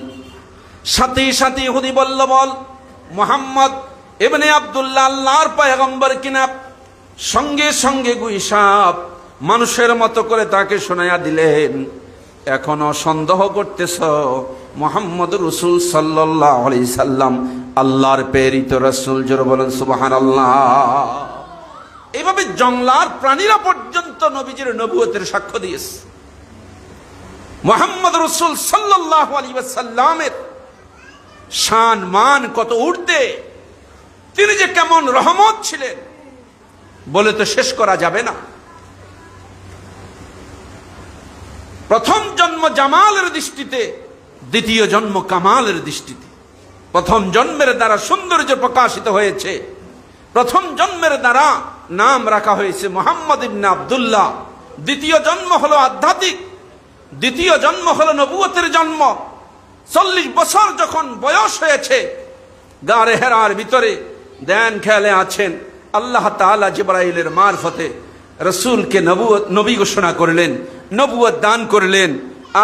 সাথে সাথে ইহুদি বলল বল মুহাম্মদ ইবনে আব্দুল্লাহ আল্লাহর পয়গম্বর কিনা। সঙ্গে সঙ্গে গুই সাপ মানুষের মতো করে তাকে শোনায়া দিলেন এখনো সন্দেহ করতেছ মুহাম্মদ রাসূল সাল্লাল্লাহু আলাইহি সাল্লাম আল্লাহর প্রেরিত রাসূল, জোরে বলেন সুবহানাল্লাহ। এইভাবে জংলার প্রাণীরা পর্যন্ত নবীজির নবুয়তের সাক্ষ্য দিয়েছে। মুহাম্মদ রাসূল সাল্লাল্লাহু আলাইহি ওয়াসাল্লামের শান মান কত ঊর্ধ্বে, তিনি যে কেমন রহমত ছিলেন বলে তো শেষ করা যাবে না। প্রথম জন্ম জামালের দৃষ্টিতে, দ্বিতীয় জন্ম কামালের দৃষ্টিতে। প্রথম জন্মের দ্বারা সৌন্দর্য প্রকাশিত হয়েছে, প্রথম জন্মের দ্বারা নাম রাখা হয়েছে মুহাম্মদ ইবনে আব্দুল্লাহ। দ্বিতীয় জন্ম হলো আধ্যাত্মিক, দ্বিতীয় জন্ম হলো নবুয়তের জন্ম। 40 বছর যখন বয়স হয়েছে গারে হেরার ভিতরে দেন খেয়ালে আছেন আল্লাহ তাআলা জিবরাইলের মারফতে রসুলকে নবী ঘোষণা করলেন, নবুয়ত দান করলেন,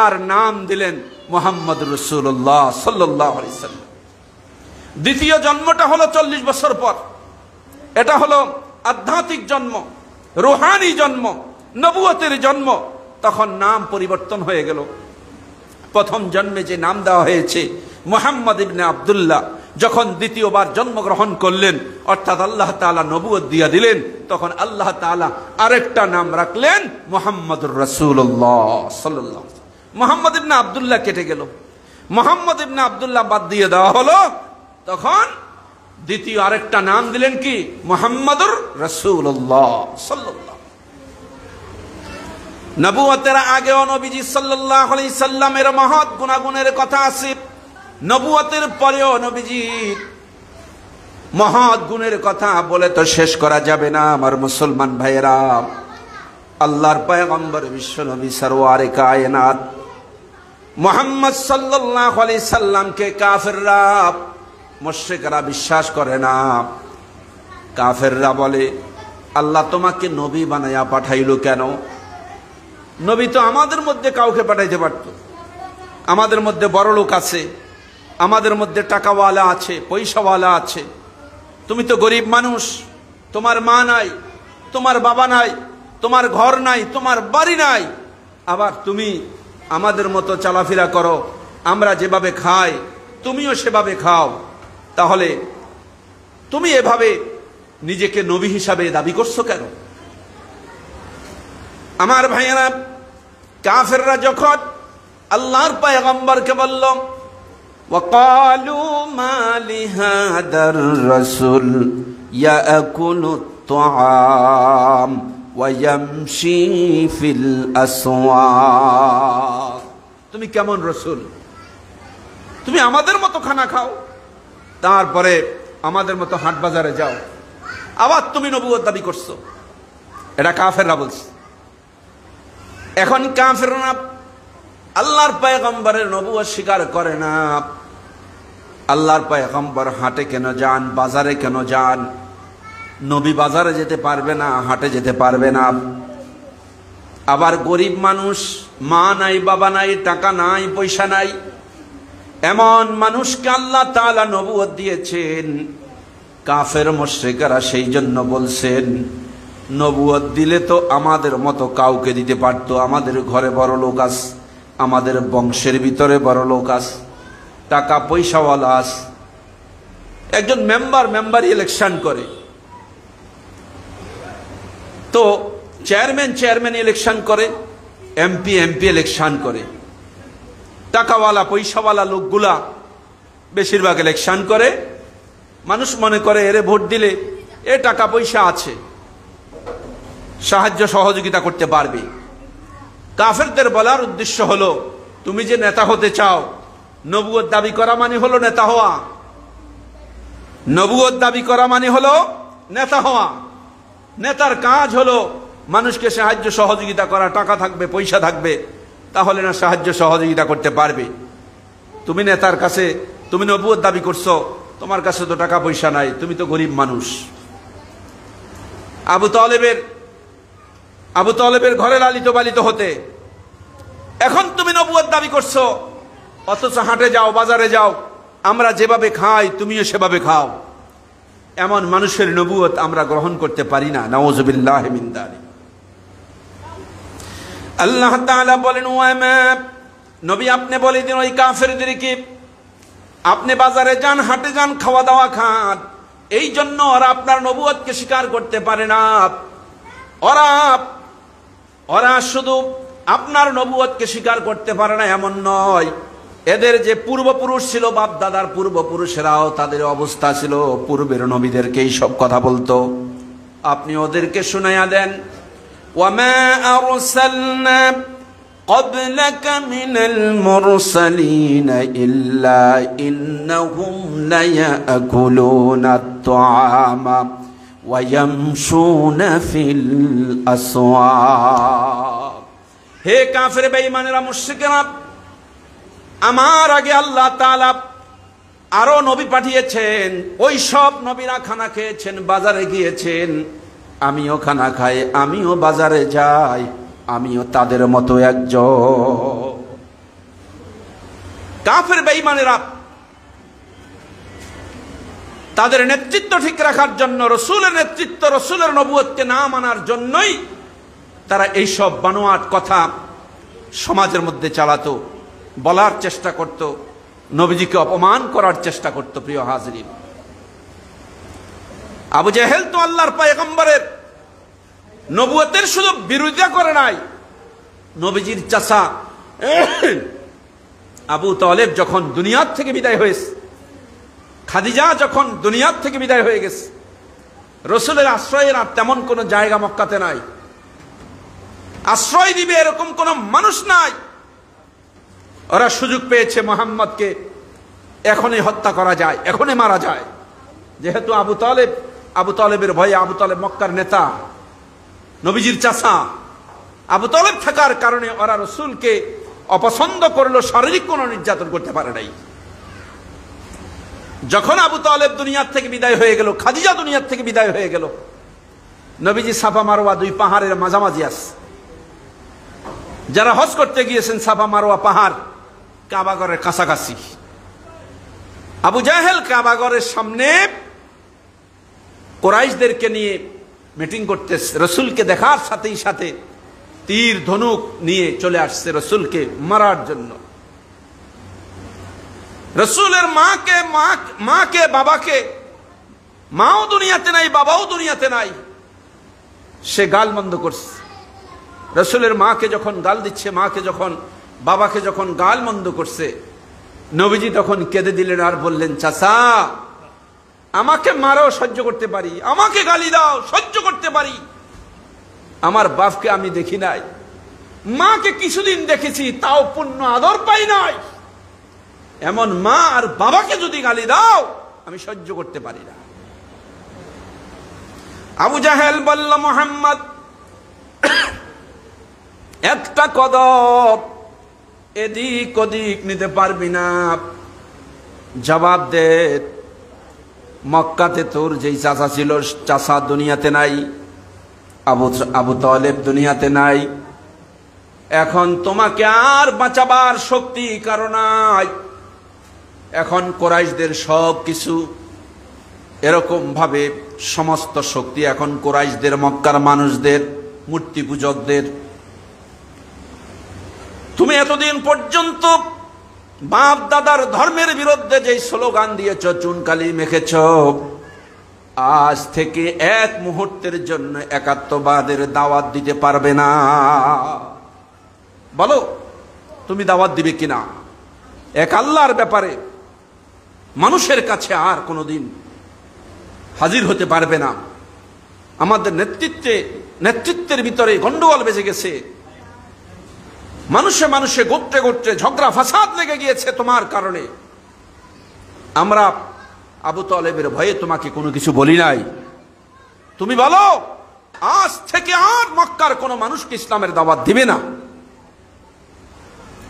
আর নাম দিলেন মুহাম্মদ রাসূলুল্লাহ সাল্লাল্লাহু আলাইহি সাল্লাম। দ্বিতীয় জন্মটা হলো 40 বছর পর। এটা হলো আধ্যাত্মিক জন্ম, রুহানি জন্ম, নবুয়তের জন্ম। তখন নাম পরিবর্তন হয়ে গেল। প্রথম জন্মে যে নাম দেওয়া হয়েছে মুহাম্মদ ইবনে আব্দুল্লাহ, যখন দ্বিতীয়বার জন্মগ্রহণ করলেন অর্থাৎ আল্লাহ তাআলা নবুয়ত দিয়া দিলেন, তখন আল্লাহ তাআলা আরেকটা নাম রাখলেন মুহাম্মদুর রাসূলুল্লাহ সাল্লাল্লাহু আলাইহি ওয়াসাল্লাম। মুহাম্মদ ইবনে আব্দুল্লাহ কেটে গেল, মুহাম্মদ ইবনে আব্দুল্লাহ বাদ দিয়ে দেওয়া হলো। তখন দ্বিতীয় আরেকটা নাম দিলেন কি? মুহাম্মাদুর রাসূলুল্লাহ সাল্লাল্লাহু। নবুয়তের আগেও নবীজি সাল্লাল্লাহু আলাইহি সাল্লামের মহৎ গুণাগুণের কথা আছে, নবুয়তের পরেও নবীজির মহৎ গুণের কথা বলে তো শেষ করা যাবে না। আমার মুসলমান ভাইয়েরা, আল্লাহর পয়গম্বর বিশ্ব নবী সরওয়ারে কায়নাত মুহাম্মদ সাল্লাল্লাহু আলাইহি সাল্লামকে কাফেররা, মুশরিকরা বিশ্বাস করে না। কাফেররা বলে, আল্লাহ তোমাকে নবী বানায়া পাঠাইলো কেন? নবী তো আমাদের মধ্যে কাউকে পাঠাইতে পারত। আমাদের মধ্যে বড় লোক আছে, আমাদের মধ্যে টাকাওয়ালা আছে, পয়সাওয়ালা আছে। তুমি তো গরিব মানুষ, তোমার মা নাই, তোমার বাবা নাই, তোমার ঘর নাই, তোমার বাড়ি নাই, আবার তুমি আমাদের মতো চলাফেরা করো, আমরা যেভাবে খাই তুমিও সেভাবে খাও, তাহলে তুমি এভাবে নিজেকে নবী হিসাবে দাবি করছো কেন? আমার ভাইয়েরা, কাফেররা যখন আল্লাহর পয়গম্বরকে বলল, وقالوا ما لهذا الرسول يأكل الطعام ويمشي في الأسواق, তুমি কেমন রসুল? তুমি আমাদের মতো খানা খাও, তারপরে আমাদের মতো হাট বাজারে যাও, আবার তুমি নবুয়ত দাবি করছো। এটা কাফেররা বলছে। এখন কাফেররা আল্লাহর পয়গম্বরের নবুয়ত স্বীকার করে না। আল্লাহর পয়গম্বর হাটে কেন যান, বাজারে কেন যান? নবী বাজারে যেতে পারবে না, হাটে যেতে পারবে না। আবার গরিব মানুষ, মা নাই, বাবা নাই, টাকা নাই, পয়সা নাই, এমন মানুষকে আল্লাহ তাআলা নবুয়ত দিয়েছেন। কাফের মুশরিকরা সেই জন্য বলছেন, নবুয়ত দিলে তো আমাদের মতো কাউকে দিতে পারতো। আমাদের ঘরে বড় লোক আছে, আমাদের বংশের ভিতরে বড় লোক আছে, টাকা পয়সাওয়ালা আছে। একজন মেম্বার ইলেকশন করে, তো চেয়ারম্যান ইলেকশন করে, এমপি ইলেকশন করে। টাকাওয়ালা পয়সাওয়ালা লোকগুলা বেশিরভাগ ইলেকশন করে। মানুষ মনে করে এরে ভোট দিলে এ টাকা পয়সা আছে, সাহায্য সহযোগিতা করতে পারবে। কাফেরদের বলার উদ্দেশ্য হলো, তুমি যে নেতা হতে চাও, নবুয়ত দাবি করা মানে হলো নেতা হওয়া। নবুয়ত দাবি করা মানে হলো নেতা হওয়া। নেতার কাজ হলো মানুষকে সাহায্য সহযোগিতা করা। টাকা থাকবে, পয়সা থাকবে, তাহলে না সাহায্য সহযোগিতা করতে পারবে। তুমি নেতার কাছে তুমি নবুয়ত দাবি করছো, তোমার কাছে তো টাকা পয়সা নাই, তুমি তো গরিব মানুষ। আবু তালেবের ঘরে লালিত পালিত হতে, এখন তুমি নবুয়ত দাবি করছো, অথচ হাটে যাও, বাজারে যাও, আমরা যেভাবে খাই তুমিও সেভাবে খাও। এমন মানুষের নবুয়ত আমরা গ্রহণ করতে পারি না। নাউযুবিল্লাহি মিন যালিক। আল্লাহ তাআলা বলেন, ওয়ামা, নবী আপনি বলে দিন ওই কাফেরদেরকে, আপনি বাজারে যান, হাটে যান, খাওয়া দাওয়া খান, এই জন্য ওরা আপনার নবুয়তকে স্বীকার করতে পারে না। ওরা শুধু আপনার নবুয়তকে স্বীকার করতে পারে না এমন নয়, এদের যে পূর্বপুরুষ ছিল, বাপ দাদার পূর্বপুরুষেরাও তাদের অবস্থা ছিল, পূর্বের নবীদেরকে এই সব কথা বলতো। আপনি ওদেরকে শুনাইয়া দেন, ওয়ামা আরসালনা ক্বাবলাকা মিনাল মুরসালিনা ইল্লা ইন্নাহুম লায়াকুলুনা আত-তাআমা ওয়া ইয়ামশুনা ফিল আসওয়াক। হে কাফের বেঈমানেরা, মুশরিকেরা, আমার আগে আল্লাহ তাআলা আরো নবী পাঠিয়েছেন, ওই সব নবীরা খানা খেয়েছেন, বাজারে গিয়েছেন, আমিও খানা খাই, আমিও বাজারে যাই, আমিও তাদের মতো একজন। কাফের বেঈমানেরা তাদের নেতৃত্ব ঠিক রাখার জন্য, রসুলের নেতৃত্ব, রসুলের নবুয়তকে না মানার জন্যই তারা এইসব বানোয়াট কথা সমাজের মধ্যে চালাতো, বলার চেষ্টা করত, নবীজিকে অপমান করার চেষ্টা করত। প্রিয় হাজরিন, আবু জেহেল তো আল্লাহর পয়গম্বরের নবুয়তের শুধু বিরোধিতা করে নাই, নবীজির চাচা আবু তালেব যখন দুনিয়ার থেকে বিদায় হয়েছে, খাদিজা যখন দুনিয়ার থেকে বিদায় হয়ে গেছে, রসুলের আশ্রয়ের আর তেমন কোনো জায়গা মক্কাতে নাই, আশ্রয় দিবে এরকম কোনো মানুষ নাই। ওরা সুযোগ পেয়েছে মুহাম্মদকে এখনই হত্যা করা যায়, এখনই মারা যায়। যেহেতু আবু তালেবের ভয়ে, আবু তালেব মক্কার নেতা, নবীজির চাচা, আবু তালেব থাকার কারণে ওরা রসুলকে অপছন্দ করলো, শারীরিক কোনো নির্যাতন করতে পারে নাই। যখন আবু তালেব দুনিয়ার থেকে বিদায় হয়ে গেল, খাদিজা দুনিয়ার থেকে বিদায় হয়ে গেল, নবীজি সাফা মারওয়া দুই পাহাড়ের মাঝামাঝি আছে। যারা হজ করতে গিয়েছেন, সাফা মারওয়া পাহাড় কাবাগরের কাছাকাছি। আবু জাহেল কাবাগরের সামনে কুরাইশদেরকে নিয়ে মিটিং করতে, রসুলকে দেখার সাথেই সাথে তীর ধনুক নিয়ে চলে আসছে রসুলকে মারার জন্য। রসুলের মাকে বাবাকে, মাও দুনিয়াতে নাই, বাবাও দুনিয়াতে নাই, সে গাল মন্দ করছে। রসুলের মাকে যখন গাল দিচ্ছে, বাবাকে যখন গাল মন্দ করছে, নবীজি তখন কেঁদে দিলেন আর বললেন, চাচা আমাকে মারো সহ্য করতে পারি, আমাকে গালি দাও সহ্য করতে পারি, আমার বাপকে আমি দেখি নাই, মাকে কিছুদিন দেখেছি তাও পূর্ণ আদর পাই নাই, এমন মা আর বাবাকে যদি গালি দাও আমি সহ্য করতে পারি না। আবু জাহেল বলল, মুহাম্মদ একটা কদম এদিক ওদিক নিতে পারবি না, জবাব দে। মক্কাতে তোর যেই চাচা ছিল, চাচা দুনিয়াতে নাই, আবু তালেব দুনিয়াতে নাই, এখন তোমাকে আর বাঁচাবার শক্তি কারো নাই। এখন কুরাইশদের সব কিছু এরকম ভাবে, সমস্ত শক্তি এখন কুরাইশদের, মক্কার মানুষদের, মূর্তি পূজকদের। তুমি এতদিন পর্যন্ত বাপ দাদার ধর্মের বিরুদ্ধে যে স্লোগান দিয়েছ, চুনকালি মেখেছ, আজ থেকে এক মুহূর্তের জন্য একাত্মবাদের দাওয়াত দিতে পারবে না। বলো তুমি দাওয়াত দিবে কিনা? এক আল্লাহর ব্যাপারে মানুষের কাছে আর কোনোদিন হাজির হতে পারবে না। আমাদের নেতৃত্বের ভিতরে গন্ডগোল বেজে গেছে, মানুষে মানুষে, গোত্রে গোত্রে ঝগড়া ফাসাদ লেগে গিয়েছে তোমার কারণে। আমরা আবু তালেবের ভয়ে তোমাকে কোনো কিছু বলি নাই। তুমি বলো আজ থেকে আর মক্কার কোনো মানুষকে ইসলামের দাওয়াত দিবে না।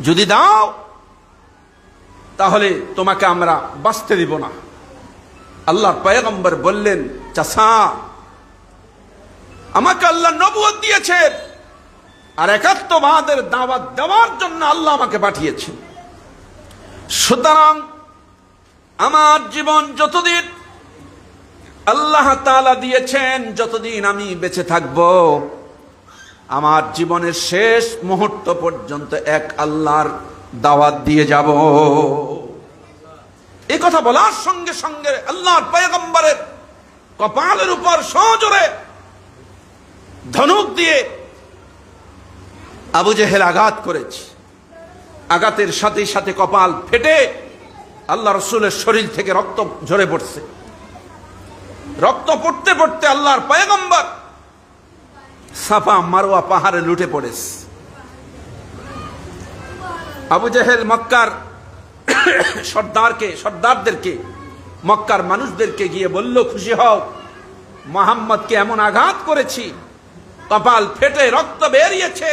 যদি দাও তাহলে তোমাকে আমরা বাঁচতে দিব না। আল্লাহর পয়গম্বর বললেন, চাচা আমাকে আল্লাহ নবুয়ত দিয়েছে আর একাত্মবাদের দাওয়াত দেওয়ার জন্য আল্লাহ আমাকে পাঠিয়েছেন। সুতরাং আমার জীবন যতদিন আল্লাহ তাআলা দিয়েছেন, যতদিন আমি বেঁচে থাকব, আমার জীবনের শেষ মুহূর্ত পর্যন্ত এক আল্লাহর দাওয়াত দিয়ে যাব। এই কথা বলার সঙ্গে সঙ্গে আল্লাহর পয়গম্বরের কপালের উপর সজোরে ধনুক দিয়ে আবু জেহেল আঘাত করেছে। আঘাতের সাথে সাথে কপাল ফেটে আল্লাহ রসুলের শরীর থেকে রক্ত ঝরে পড়ছে। রক্ত পড়তে পড়তে আল্লাহর পয়গম্বর সাফা মারওয়া পাহাড়ে লুটে পড়েছে। আবু জেহেল মক্কার সর্দারদেরকে, মক্কার মানুষদেরকে গিয়ে বলল, খুশি হও, মুহাম্মদকে এমন আঘাত করেছি, কপাল ফেটে রক্ত বেরিয়েছে,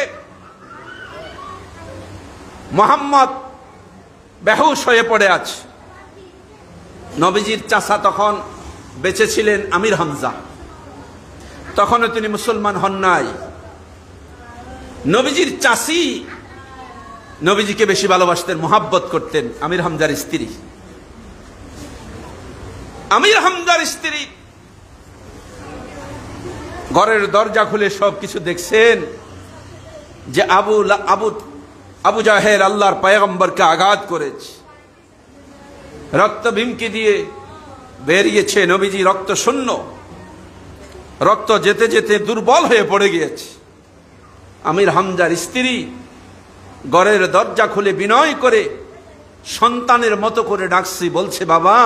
মুহাম্মদ বেহুশ হয়ে পড়ে আছে। নবীজির চাচা তখন বেঁচে ছিলেন, আমির হামজা, তখনও তিনি মুসলমান হন নাই। নবীজির চাচি নবীজিকে বেশি ভালোবাসতেন, মোহাব্বত করতেন। আমির হামজার স্ত্রী, আমির হামজার স্ত্রী ঘরের দরজা খুলে সবকিছু দেখছেন যে আবু জাহেল আল্লাহর পয়গম্বরকে আঘাত করেছে, রক্ত ভিমকি দিয়ে বেরিয়েছে, নবীজি রক্ত শূন্য, রক্ত যেতে যেতে দুর্বল হয়ে পড়ে গিয়েছে। আমির হামজার স্ত্রী ঘরের দরজা খুলে বিনয় করে সন্তানের মতো করে ডাকছি, বলছে, বাবা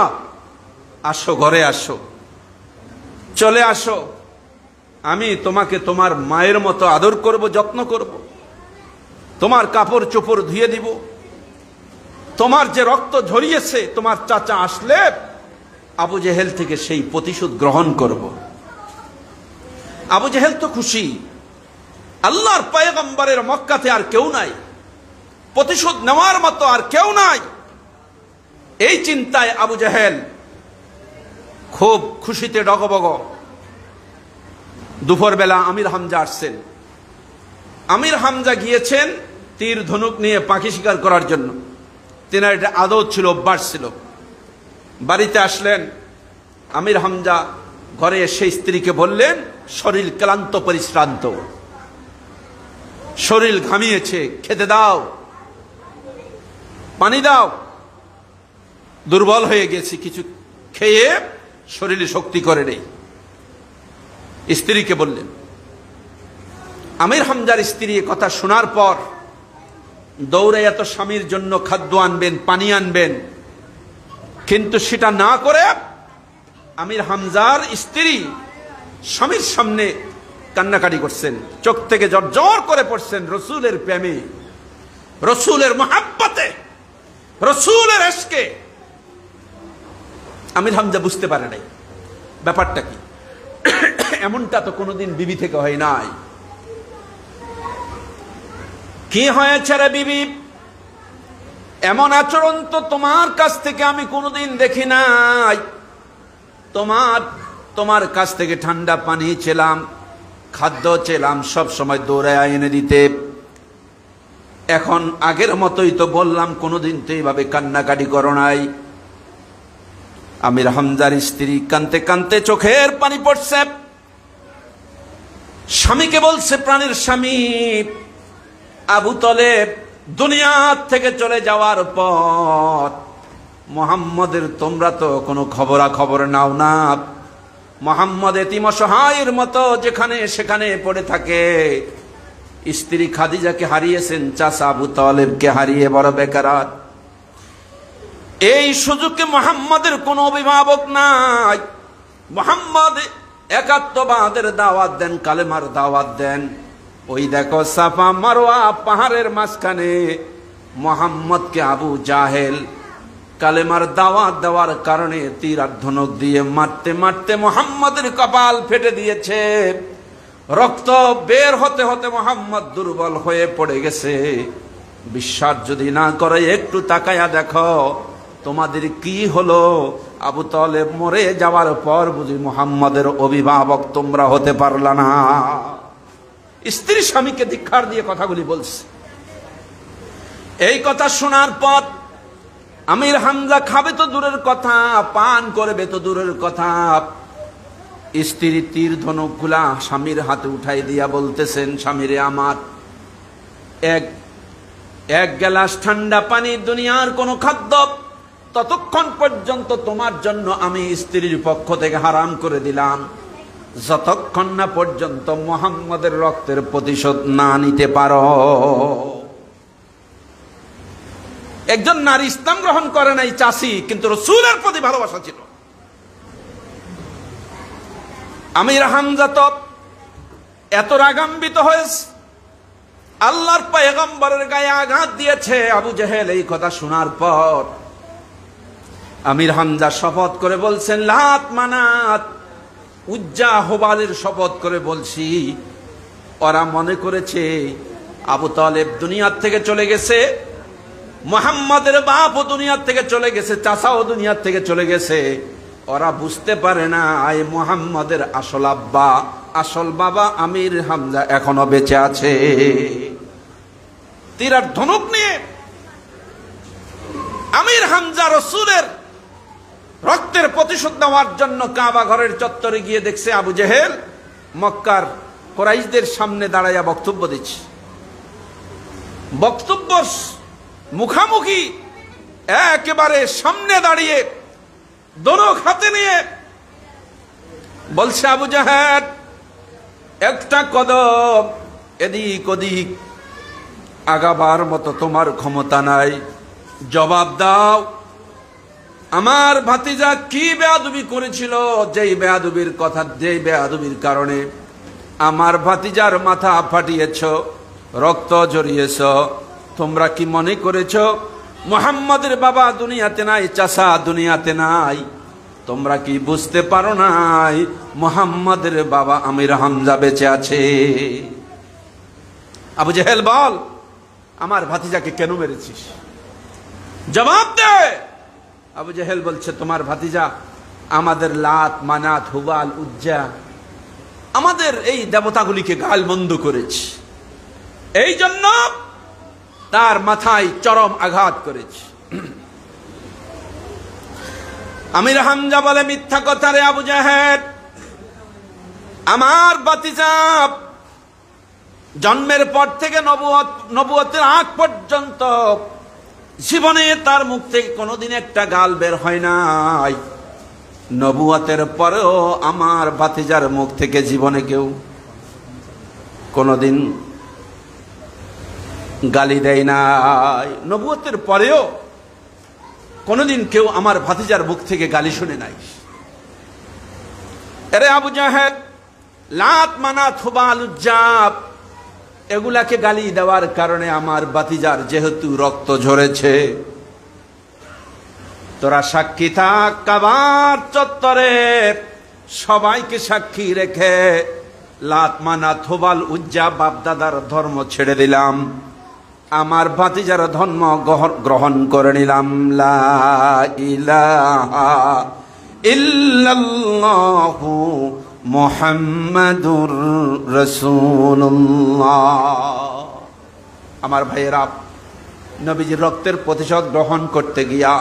আসো, ঘরে আসো, চলে আসো, আমি তোমাকে তোমার মায়ের মতো আদর করব, যত্ন করব, তোমার কাপড় চোপড় ধুয়ে দিব, তোমার যে রক্ত ঝরিয়েছে তোমার চাচা আসলে আবু জেহেল থেকে সেই প্রতিশোধ গ্রহণ করব। আবু জেহেল তো খুশি, আল্লাহর পয়গম্বরের মক্কাতে আর কেউ নাই, প্রতিশোধ নেওয়ার মতো আর কেউ নাই। এই চিন্তায় আবু জেহেল খুব খুশিতে ডগবগ। দুপুরবেলা আমির হামজা আসছেন। আমির হামজা গিয়েছেন তীর ধনুক নিয়ে পাখি শিকার করার জন্য। তেনার এটা আদত ছিল, অভ্যাস ছিল। বাড়িতে আসলেন আমির হামজা, ঘরে এসে স্ত্রীকে বললেন, শরীর ক্লান্ত পরিশ্রান্ত, শরীর ঘামিয়েছে, খেতে দাও, পানি দাও, দুর্বল হয়ে গেছি, কিছু খেয়ে শরীরে শক্তি করে নেই। স্ত্রীকে বললেন। আমির হামজার স্ত্রী কথা শোনার পর দৌড়ে এত স্বামীর জন্য খাদ্য আনবেন, পানি আনবেন, কিন্তু সেটা না করে আমির হামজার স্ত্রী স্বামীর সামনে কান্নাকাটি করছেন, চোখ থেকে জর্জর করে পড়ছেন রসুলের প্রেমে, রসুলের মহাব্বতে, রসুলের ইশকে। আমির হামজা বুঝতে পারে নাই ব্যাপারটা কি। এমনটা তো কোনোদিন বিবি থেকে হয় নাই। কি হয়েছে রে বিবি, এমন আচরণ তো তোমার কাছ থেকে আমি কোনোদিন দেখি নাই। তোমার কাছ থেকে ঠান্ডা পানি চেলাম, খাদ্য চেলাম, সব সময় দৌড়ে এনে দিতে। এখন আগের মতোই তো বললাম, কোনোদিন তো এইভাবে কান্নাকাটি করো নাই। আমির হামজার স্ত্রী কানতে কানতে চোখের পানি পড়ছে। স্বামীকে বলছে, প্রাণের স্বামী আবু তলেব দুনিয়া থেকে চলে যাওয়ার পর মুহাম্মদের তোমরা তো কোনো খবর নাও না। মুহাম্মদ এতিম অসহায়ের মতো যেখানে সেখানে পড়ে থাকে। স্ত্রী খাদিজাকে হারিয়েছেন, চাচা আবু তলেবকে হারিয়ে বড় বেকারাত। এই সুযোগে মুহাম্মদের কোনো অভিভাবক নাই। মুহাম্মদ একাত্মবাদের দাওয়াত দেন, কালেমার দাওয়াত দেন। ওই দেখো সাফা মারওয়া পাহাড়ের মাঝখানে মুহাম্মদকে আবু জাহেল কালেমার দাওয়াত দেওয়ার কারণে তীর আর ধনুক দিয়ে মারতে মারতে মুহাম্মদের কপাল ফেটে দিয়েছে। রক্ত বের হতে হতে মুহাম্মদ দুর্বল হয়ে পড়ে গেছে। বিশ্বাস যদি না করে একটু তাকায়া দেখো তোমাদের কি হলো। আবু তলেব মরে যাওয়ার পর বুঝি মুহাম্মদের অভিভাবক তোমরা হতে পারলা না। স্ত্রী স্বামীকে ধিক্কার দিয়ে কথাগুলি বলছে। এই কথা শোনার পর আমির হামজা খাবে তো দূরের কথা, পান করবে তো দূরের কথা। স্ত্রী তীর ধনুক গুলা স্বামীর হাতে উঠাই দিয়া বলতেছেন, স্বামীরে আমার, এক গ্লাস ঠান্ডা পানি, দুনিয়ার কোনো খাদ্য ততক্ষণ পর্যন্ত তোমার জন্য আমি স্ত্রীর পক্ষ থেকে হারাম করে দিলাম, যতক্ষণ না পর্যন্ত মুহাম্মদের রক্তের প্রতিশোধ না নিতে পারো। একজন নারী ইসলাম গ্রহণ করে নাই চাষি, কিন্তু রাসূলের প্রতি ভালোবাসা ছিল। আমির হামজা তো এত রাগান্বিত হয়েছে, আল্লাহর পয়গম্বরের গায়ে আঘাত দিয়েছে। আবু জেহেল এই কথা শোনার পর আমির হামজা শপথ করে বলছেন, লাত মানাত উজ্জা হুবালের শপথ করে বলছি, ওরা মনে করেছে আবু তালেব দুনিয়ার থেকে চলে গেছে, মুহাম্মাদের বাপও দুনিয়ার থেকে চলে গেছে, চাচাও দুনিয়ার থেকে চলে গেছে। ওরা বুঝতে পারে না এই মুহাম্মাদের আসল আব্বা, আসল বাবা আমির হামজা এখনো বেঁচে আছে। তীর আর ধনুক নিয়ে আমির হামজা রাসূলের রক্তের প্রতিশোধ নেওয়ার জন্য কাবা ঘরের চত্বরে গিয়ে দেখছে আবু জেহেল মক্কার কুরাইশদের সামনে দাঁড়াইয়া বক্তব্য দিচ্ছে। বক্তব্য মুখামুখি একেবারে সামনে দাঁড়িয়ে ধনুক হাতে নিয়ে বলছে, আবু জেহেল একটা কদম এদিক ওদিক আগাবার মতো তোমার ক্ষমতা নাই, জবাব দাও। আমার ভাতিজা কি বেয়াদবি করেছিল, যেই বেয়াদবির কারণে আমার ভাতিজার মাথা ফাটিয়েছ, রক্ত ঝরিয়েছ। তোমরা কি মনে করেছ মুহাম্মাদের বাবা দুনিয়াতে নাই, চাচা দুনিয়াতে নাই? তোমরা কি বুঝতে পারো নাই মুহাম্মাদের বাবা আমির হামজা বেঁচে আছে? আবু জেহেল বল, আমার ভাতিজাকে কেন মেরেছিস? জবাব দে। আবু জেহেল বলছে, তোমার ভাতিজা আমাদের লাত, মানাত, হুবাল, উজ্জা, আমাদের এই দেবতাগুলিকে গালমন্দ করেছে, এই জন্য তার মাথায় চরম আঘাত করেছে। আমির হামজা বলে, মিথ্যা কথা রে আবু জেহেল, আমার ভাতিজা জন্মের পর থেকে নবুয়তের আগ পর্যন্ত জীবনে তার মুখ থেকে কোনোদিন একটা গাল বের হয় নাই। নবুয়তের পরেও আমার ভাতিজার মুখ থেকে জীবনে কেউ কোনোদিন গালি দেয় নাই। নবুয়তের পরেও কোনোদিন কেউ আমার ভাতিজার মুখ থেকে গালি শুনে নাই। আরে আবু জাহেল, লাত, মানাত, হুবাল, উজ্জা এগুলাকে গালি দেওয়ার কারণে আমার ভাতিজার যেহেতু রক্ত ঝরেছে, তোরা সাক্ষী থাক, কাবার চত্বরে সবাইকে সাক্ষী রেখে লাত, মানাত, হুবাল, উজ্জা বাপদাদার ধর্ম ছেড়ে দিলাম, আমার ভাতিজার ধর্ম গ্রহণ করে নিলাম। লা ইলাহা ইল্লাল্লাহু মুহাম্মাদুর রাসূলুল্লাহ। আমার ভাইয়েরা, নবীজির রক্তের প্রতিশোধ গ্রহণ করতে গিয়া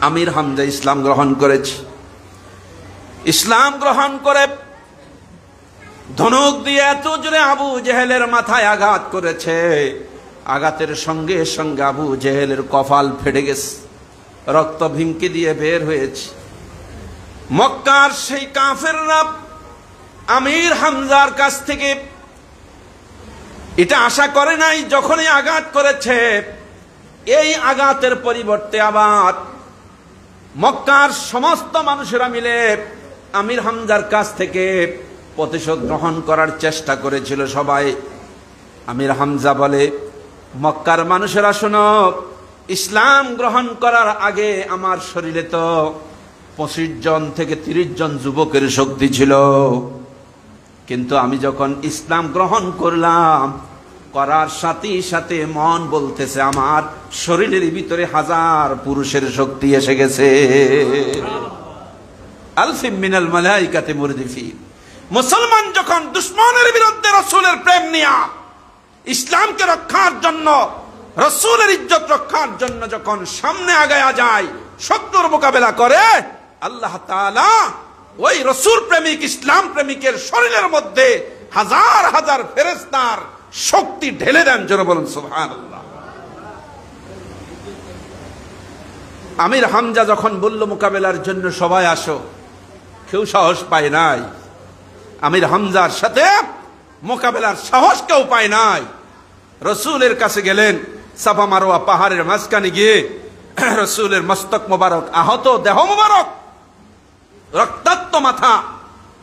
আমির হামজা ইসলাম গ্রহণ করেছে। ইসলাম গ্রহণ করে ধনুক দিয়ে এত জোরে আবু জেহেলের মাথায় আঘাত করেছে, আঘাতের সঙ্গে সঙ্গে আবু জেহেলের কপাল ফেটে গেছে, রক্ত ভিমকি দিয়ে বের হয়েছে। মক্কার সেই কাফেররা আমির হামজার কাছ থেকে এটা আশা করে নাই, যখনই আঘাত করেছে এই আঘাতের পরিবর্তে আবার মক্কার সমস্ত মানুষেরা মিলে আমির হামজার কাছ থেকে প্রতিশোধ গ্রহণ করার চেষ্টা করেছিল সবাই। আমির হামজা বলে, মক্কার মানুষেরা শোনো, ইসলাম গ্রহণ করার আগে আমার শরীরে তো 25 জন থেকে 30 জন যুবকের শক্তি ছিল, কিন্তু আমি যখন ইসলাম গ্রহণ করলাম, করার সাথে সাথে মন বলতেছে আমার শরীরের ভিতরে 1000 পুরুষের শক্তি এসে গেছে। আলফিম মিনাল মালাইকাতি মুরদিফিন। মুসলমান যখন দুশ্মনের বিরুদ্ধে রাসূলের প্রেম নিয়া ইসলামকে রক্ষার জন্য, রাসূলের ইজ্জত রক্ষার জন্য যখন সামনে আগায়া যায়, শত্রুর মোকাবেলা করে, আল্লাহ তাআলা ওই রাসূল প্রেমিক, ইসলাম প্রেমিকের শরীরের মধ্যে 1000 ফেরেশতার শক্তি ঢেলে দেন। জোরে বলুন সুবহানাল্লাহ। আমির হামজা যখন বলল মোকাবেলার জন্য সবাই আসো, কেউ সাহস পায় নাই। আমির হামজার সাথে মোকাবেলার সাহস কেউ পায় নাই। রসুলের কাছে গেলেন, সাফা মারোয়া পাহাড়ের মাঝখানে গিয়ে রসুলের মস্তক মোবারক, আহত দেহ মোবারক, রক্তাক্ত মাথা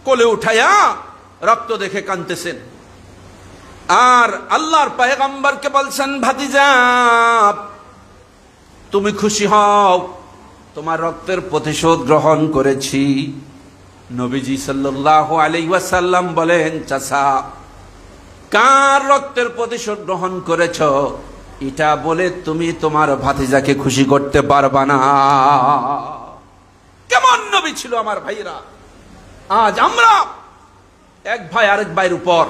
কোলে উঠাইয়া রক্ত দেখে কাঁদতেছেন। আর আল্লাহর পয়গম্বরকে বলছেন, ভাতিজা তুমি খুশি হও, তোমার রক্তের প্রতিশোধ গ্রহণ করেছি। নবীজি সাল্লাল্লাহু আলাইহি ওয়াসাল্লাম বলেন, চাচা কার রক্তের প্রতিশোধ গ্রহণ করেছ এটা বলে তুমি তোমার ভাতিজাকে খুশি করতে পারবা না। কেমন নবী ছিল আমার ভাইরা! আজ আমরা এক ভাই আরেক ভাইয়ের উপর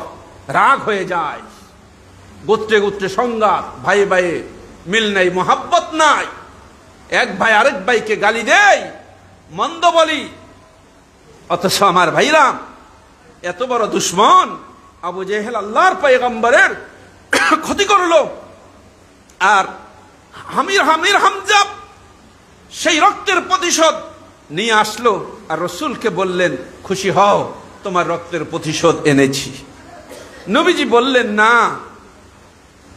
রাগ হয়ে যায়, গোত্রে গোত্রে সংঘাত, ভাই ভাইয়ে মিল নাই, মোহাব্বত নাই, এক ভাই আরেক ভাইকে গালি দেয়, মন্দ বলি। অথচ আমার ভাইরা এত বড় দুশ্মন আবু জেহেল আল্লাহর পয়গম্বরের ক্ষতি করলো, আর আমির হামজা সেই রক্তের প্রতিশোধ নিয়ে আসলো, আর রসুলকে বললেন, খুশি হও, তোমার রক্তের প্রতিশোধ এনেছি। নবীজি বললেন, না,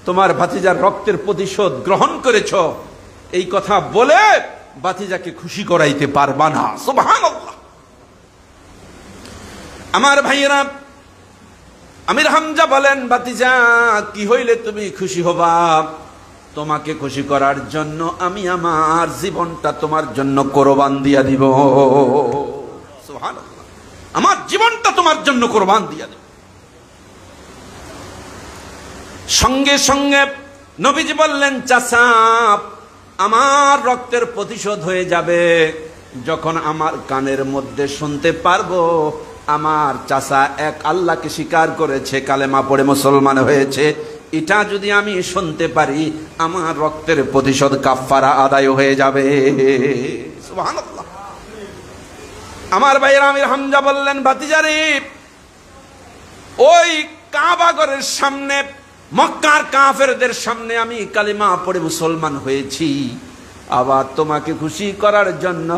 তোমার ভাতিজার রক্তের প্রতিশোধ গ্রহণ করেছ। এই কথা বলে বাতিজাকে খুশি করাইতে পারবা না। সুবহানাল্লাহ। আমার ভাইয়েরা, আমির হামজা বলেন, বাতিজা কি হইলে তুমি খুশি হবা? তোমাকে খুশি করার জন্য আমি আমার জীবনটা তোমার জন্য কোরবান দিয়া দিব। সুবহানাল্লাহ। আমার জীবনটা তোমার জন্য কোরবান দিয়া দিব। সঙ্গে সঙ্গে নবীজি বললেন, চাচা আমার রক্তের প্রতিশোধ হয়ে যাবে যখন আমার কানের মধ্যে শুনতে পারবো আমার চাচা এক আল্লাহকে স্বীকার করেছে, কালেমা পড়ে মুসলমান হয়েছে। এটা যদি আমি শুনতে পারি আমার রক্তের প্রতিশোধ কাফারা আদায় হয়ে যাবে। সুবহানাল্লাহ। আমার ভাইয়েরা, আমির হামজা বললেন, ভাতিজারে ওই কাবা ঘরের সামনে মক্কার কাফেরদের সামনে আমি কালিমা পড়ে মুসলমান হয়েছি, আবার তোমাকে খুশি করার জন্য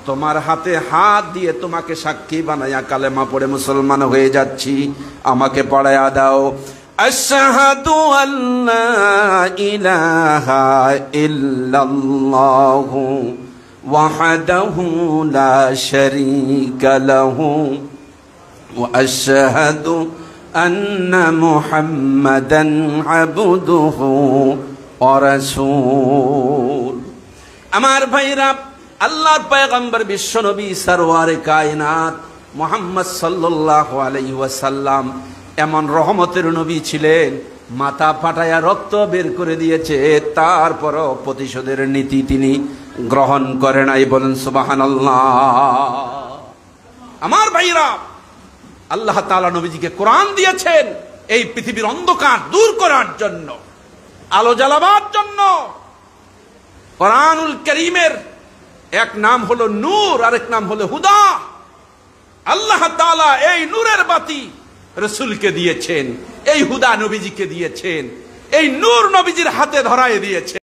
তোমার হাতে হাত দিয়ে তোমাকে সাক্ষী বানায়া কালেমা পড়ে মুসলমান হয়ে যাচ্ছি, আমাকে পড়ায়া দাও। আশহাদু আল্লা ইলাহা ইল্লাল্লাহু ওয়াহদাহু লা শারীকা লাহু ওয়া আশহাদু আন্না মুহাম্মাদান আবদুহু ওয়া রাসূল। আমার ভাইরা, আল্লাহর পয়গম্বর বিশ্বনবী সরওয়ারে কায়নাত মুহাম্মদ সাল্লাল্লাহু আলাইহি ওয়াসাল্লাম এমন রহমতের নবী ছিলেন, মাথা ফাটায়া রক্ত বের করে দিয়েছে, তারপরও প্রতিশোধের নীতি তিনি গ্রহণ করে নাই। বলেন সুবহানাল্লাহ। আমার ভাইরা, আল্লাহ তাআলা নবীজিকে কোরআন দিয়েছেন এই পৃথিবীর অন্ধকার দূর করার জন্য, আলো জ্বালাবার জন্য। কোরআনুল কারীমের এক নাম হলো নূর, আরেক নাম হলো হুদা। আল্লাহ তাআলা এই নূরের বাতি রাসূলকে দিয়েছেন, এই হুদা নবীজিকে দিয়েছেন, এই নূর নবীজির হাতে ধরায় দিয়েছেন।